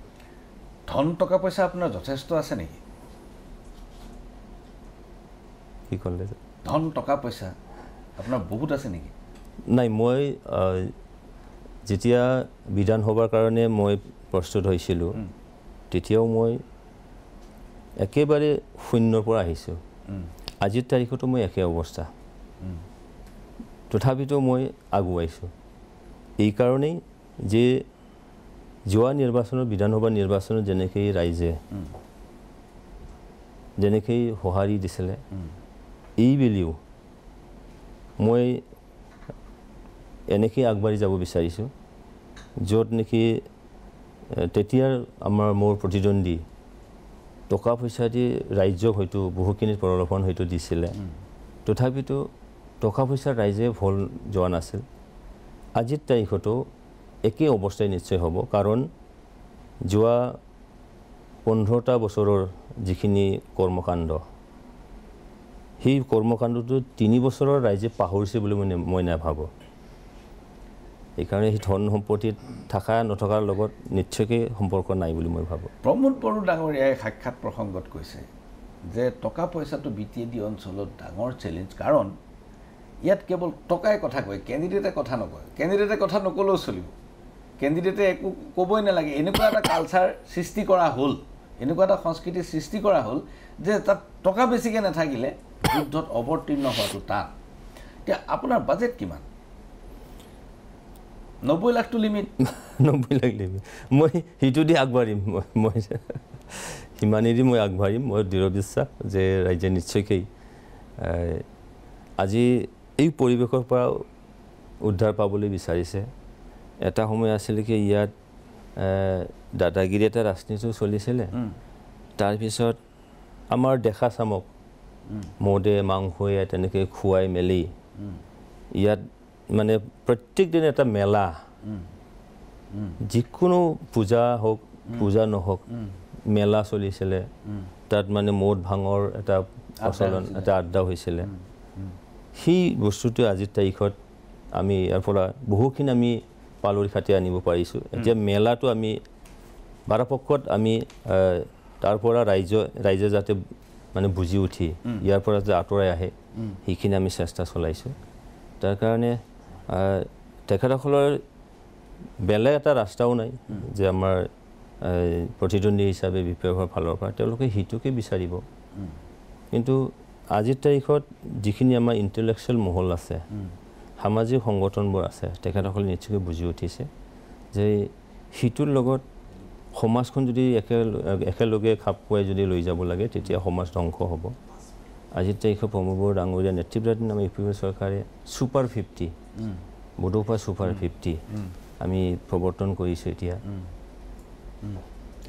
ধন টকা পইচা আপোনাৰ যথেষ্ট আছে নেকি কি ক'লে ধন টকা পইচা আপোনাৰ বহুত আছে নেকি নাই মই যেতিয়া বিধানসভাৰ কাৰণে মই প্ৰস্তুত হৈছিলোঁ তেতিয়াও মই একেবাৰে শূন্যৰ পৰা আহিছোঁ আজিৰ তাৰিখতো মই একে অৱস্থা তথাপিতো মই আগুৱাইছোঁ এই কাৰণেই যে যোৱা নিৰ্বাচনত বিধানসভা নিৰ্বাচনত যেনেকৈ ৰাইজে যেনেকৈ সঁহাৰি দিছিলে এইবেলিও মই এনেকৈ আগবাঢ়ি যাব বিচাৰিছোঁ য'ত নেকি তেতিয়াৰ মোৰ প্ৰতিদ্বন্দ্বী টকা পইচা দি ৰাজ্যক হয়তো বহুখিনি প্ৰলোভন হয়তো দিছিলে তথাপিতো টকা পইচা ৰাইজে ভুল যোৱা নাছিল আজিৰ তাৰিখতো একে অৱস্থাই নিশ্চয় হ'ব কাৰণ যোৱা 15টা বছৰৰ যিখিনি কৰ্মকাণ্ড সেই কৰ্মকাণ্ডটো 3 বছৰৰ ৰাইজে পাহৰিছে বুলি মই নাভাবোঁ এইকাৰণে সেই ধন সম্পত্তিত থকা নথকাৰ লগত নিশ্চয়কৈ সম্পৰ্ক নাই বুলি মই ভাবোঁ প্ৰমোদ বড়ো ডাঙৰীয়াই সাক্ষাৎ প্ৰসংগত কৈছে যে টকা পইচাটো বিটিএডি অঞ্চলত ডাঙৰ চেলেঞ্জ কাৰণ ইয়াত কেৱল টকাই কথা কয় কেণ্ডিডেটে কথা নকয় কেণ্ডিডেটে কথা নকলেও চলিব কেণ্ডিডেটে একো ক'বই নালাগে এনেকুৱা এটা কালচাৰ সৃষ্টি কৰা হ'ল এনেকুৱা এটা সংস্কৃতি সৃষ্টি কৰা হ'ল যে তাত টকা বেছিকৈ নাথাকিলে যুদ্ধত অৱতীৰ্ণ হোৱাটো টান এতিয়া আপোনাৰ বাজেট কিমান 90 লাখটো লিমিট 90 লাখ লিমিট মই সেইটো দি আগবাঢ়িম মই সিমানেদি মই আগবাঢ়িম মই দৃঢ় বিশ্বাস যে ৰাইজে নিশ্চয়কৈ আজি এই পৰিৱেশৰ পৰা উদ্ধাৰ পাবলৈ বিচাৰিছে এটা সময় আছিল কি ইয়াত দাদাগিৰি এটা ৰাজনীতিও চলিছিলে তাৰপিছত আমাৰ দেখা চামক মদে মাংসয়ে তেনেকৈ খুৱাই মেলি ইয়াত মানে প্ৰত্যেক দিনে এটা মেলা যিকোনো পূজা হোক পূজা নহওক মেলা চলিছিলে তাত মানে মদ ভাঙৰ এটা প্ৰচলন এটা আড্ডা হৈছিলে সেই বস্তুটো আজিৰ তাৰিখত আমি ইয়াৰ পৰা বহুখিনি আমি পালৰি খাটি আনিব পাৰিছোঁ এতিয়া মেলাটো আমি বাৰাপক্ষত আমি তাৰ পৰা ৰাইজে যাতে মানে বুজি উঠি ইয়াৰ পৰা যে আঁতৰাই আহে সেইখিনি আমি চেষ্টা চলাইছোঁ তাৰ কাৰণে তেখেতসকলৰ বেলেগ এটা ৰাস্তাও নাই যে আমাৰ প্ৰতিদ্বন্দ্বী হিচাপে বিপক্ষৰ ফালৰ পৰা তেওঁলোকে সেইটোকে বিচাৰিব কিন্তু আজিৰ তাৰিখত যিখিনি আমাৰ ইণ্টেলেকচুৱেল মহল আছে সামাজিক সংগঠনবোৰ আছে তেখেতসকলে নিশ্চয়কৈ বুজি উঠিছে যে সিটোৰ লগত সমাজখন যদি একেলগে খাপ খুৱাই যদি লৈ যাব লাগে তেতিয়া সমাজ ধ্বংস হ'ব আজিৰ তাৰিখত প্ৰমোদ বড়ো ডাঙৰীয়া নেতৃত্বাধীন আমাৰ ইউপিপি চৰকাৰে ছুপাৰ 50 বড়োপা ছুপাৰ 50 আমি প্ৰৱৰ্তন কৰিছোঁ এতিয়া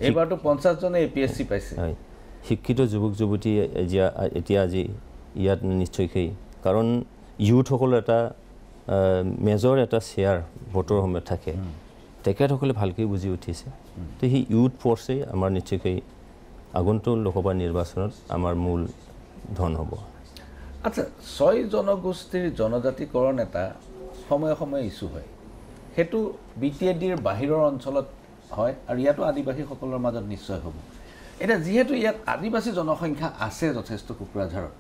এইবাৰতো 50 জনে এপিএছচি পাইছে হয় শিক্ষিত যুৱক যুৱতী এতিয়া আজি ইয়াত নিশ্চয়কৈ কাৰণ ইউথসকলৰ এটা মেজৰ এটা শ্বেয়াৰ ভোটৰ সময়ত থাকে তেখেতসকলে ভালকৈ বুজি উঠিছে তো সেই ইউথ ফৰ্চেই আমাৰ নিশ্চয়কৈ আগন্তুক লোকসভা নিৰ্বাচনত আমাৰ মূল ধন হ'ব আচ্ছা 6 জনগোষ্ঠীৰ জনজাতিকৰণ এটা সময়ে সময়ে ইছ্যু হয় সেইটো বিটিএডিৰ বাহিৰৰ অঞ্চলত হয় আৰু ইয়াতো আদিবাসীসকলৰ মাজত নিশ্চয় হ'ব এটা যেহেতু ইয়াত আদিবাসী জনসংখ্যা আছে যথেষ্ট কোকৰাঝাৰত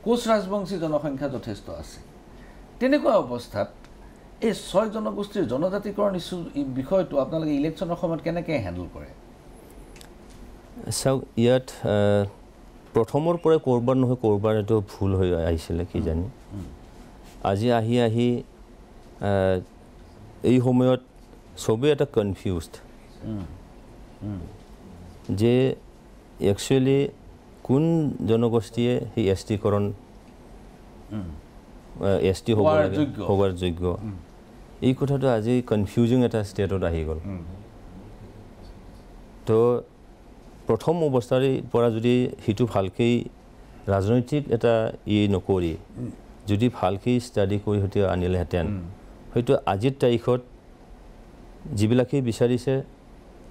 কোচ ৰাজবংশী জনসংখ্যা যথেষ্ট আছে তেনেকুৱা অৱস্থাত এই 6 জনগোষ্ঠীৰ জনজাতিকৰণ ইছ্যু বিষয়টো আপোনালোকে ইলেকশ্যনৰ সময়ত কেনেকৈ হেণ্ডেল কৰে চাওক ইয়াত প্ৰথমৰ পৰাই ক'ৰবাৰ নহয় ক'ৰবাৰ এইটো ভুল হৈ আহিছিলে কি জানি আজি আহি আহি এই সময়ত চবেই এটা কনফিউজড যে একচুৱেলি কোন জনগোষ্ঠীয়ে সেই এছ টিকৰণ এছ টি হ'ব লাগে হোৱাৰ যোগ্য এই কথাটো আজি কনফিউজিং এটা ষ্টেটত আহি গ'ল তো প্ৰথম অৱস্থাৰ পৰা যদি সেইটো ভালকৈ ৰাজনৈতিক এটা নকৰি যদি ভালকৈ ষ্টাডি কৰি হয়তো আনিলেহেঁতেন হয়তো আজিৰ তাৰিখত যিবিলাকেই বিচাৰিছে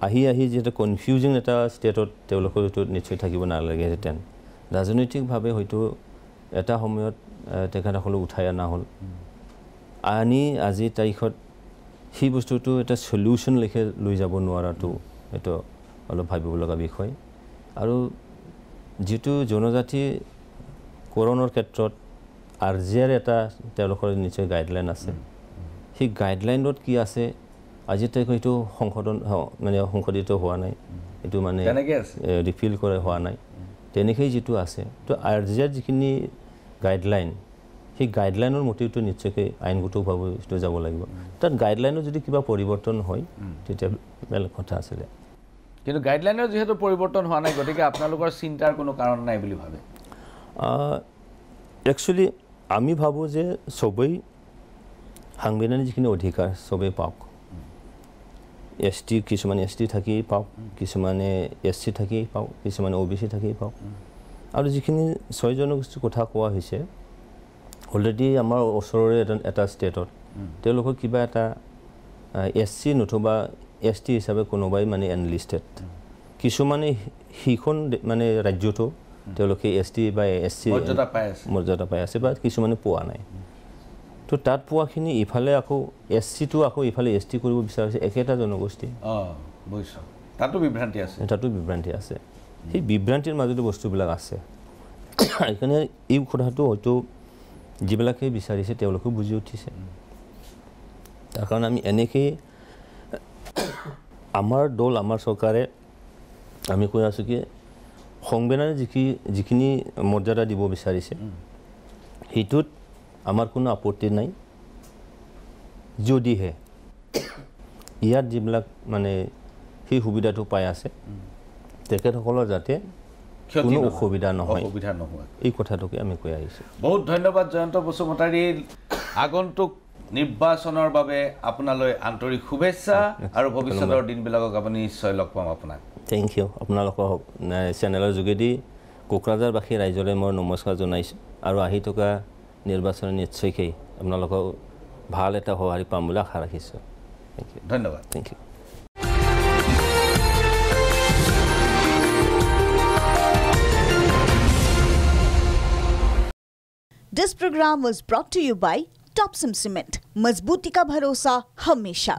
আহি আহি যিহেতু কনফিউজিং এটা ষ্টেটত তেওঁলোকৰ হয়তো নিশ্চয় থাকিব নালাগেহেঁতেন ৰাজনৈতিকভাৱে হয়তো এটা সময়ত তেখেতসকলক উঠাই অনা হ'ল আনি আজিৰ তাৰিখত সেই বস্তুটো এটা চলিউশ্যন লেখে লৈ যাব নোৱাৰাটো এইটো অলপ ভাবিব লগা বিষয় আৰু যিটো জনজাতিকৰণৰ ক্ষেত্ৰত আৰ জি আৰ এটা তেওঁলোকৰ নিশ্চয় গাইডলাইন আছে সেই গাইডলাইনত কি আছে আজিৰ তাৰিখত এইটো সংশোধিত হোৱা নাই এইটো মানে ৰিফিল কৰা হোৱা নাই তেনেকেই যিটো আছে তো আৰ জি আৰ যিখিনি গাইডলাইন সেই গাইডলাইনৰ মতেতো নিশ্চয়কৈ আইনগতভাৱে এইটো যাব লাগিব তাত গাইডলাইনত যদি কিবা পৰিৱৰ্তন হয় তেতিয়া বেলেগ কথা আছিলে কিন্তু গাইডলাইনৰ যেহেতু পৰিৱৰ্তন হোৱা নাই গতিকে আপোনালোকৰ চিন্তাৰ কোনো কাৰণ নাই বুলি ভাবে একচুৱেলি আমি ভাবোঁ যে চবেই সাংবিধানিক যিখিনি অধিকাৰ চবেই পাওক এছ টি কিছুমানে এছ টি থাকিয়েই পাওক কিছুমানে এছ চি থাকিয়েই পাওক কিছুমানে অ' বি চি থাকিয়েই পাওক আৰু যিখিনি 6 জনগোষ্ঠীৰ কথা কোৱা হৈছে অলৰেডি আমাৰ ওচৰৰে এটা ষ্টেটত তেওঁলোকৰ কিবা এটা এছ চি নতুবা এছ টি হিচাপে কোনোবাই মানে এনলিষ্টেড কিছুমানে সেইখন মানে ৰাজ্যটো তেওঁলোকে এছ টি বা এছ চি মৰ্যাদা পাই আছে বা কিছুমানে পোৱা নাই তো তাত পোৱাখিনি ইফালে আকৌ এছ চিটো আকৌ ইফালে এছ টি কৰিব বিচাৰিছে একেটা জনগোষ্ঠী তাতো বিভ্ৰান্তি আছে সেই বিভ্ৰান্তিৰ মাজতো বস্তুবিলাক আছে সেইকাৰণে এই কথাটো হয়তো যিবিলাকে বিচাৰিছে তেওঁলোকেও বুজি উঠিছে তাৰ কাৰণে আমি এনেকেই আমাৰ দল আমাৰ চৰকাৰে আমি কৈ আছোঁ কি সংবিধানে যিখিনি মৰ্যাদা দিব বিচাৰিছে সেইটোত আমাৰ কোনো আপত্তি নাই যদিহে ইয়াত যিবিলাক মানে সেই সুবিধাটো পাই আছে তেখেতসকলৰ যাতে কোনো অসুবিধা নহয় এই কথাটোকে আমি কৈ আহিছোঁ বহুত ধন্যবাদ জয়ন্ত বসুমতাৰী আগন্তুক নিৰ্বাচনৰ বাবে আপোনালৈ আন্তৰিক শুভেচ্ছা আৰু ভৱিষ্যতৰ দিনবিলাকক আপুনি নিশ্চয় লগ পাম আপোনাক থেংক ইউ আপোনালোকৰ চেনেলৰ যোগেদি কোকৰাঝাৰবাসী ৰাইজলৈ মই নমস্কাৰ জনাইছোঁ আৰু আহি থকা নিৰ্বাচনে নিশ্চয়কৈ আপোনালোকক ভাল এটা সঁহাৰি পাম বুলি আশা ৰাখিছোঁ থেংক ইউ ধন্যবাদ thank you This program was brought to you by Topsom Cement. मजबूती का भरोसा हमेशा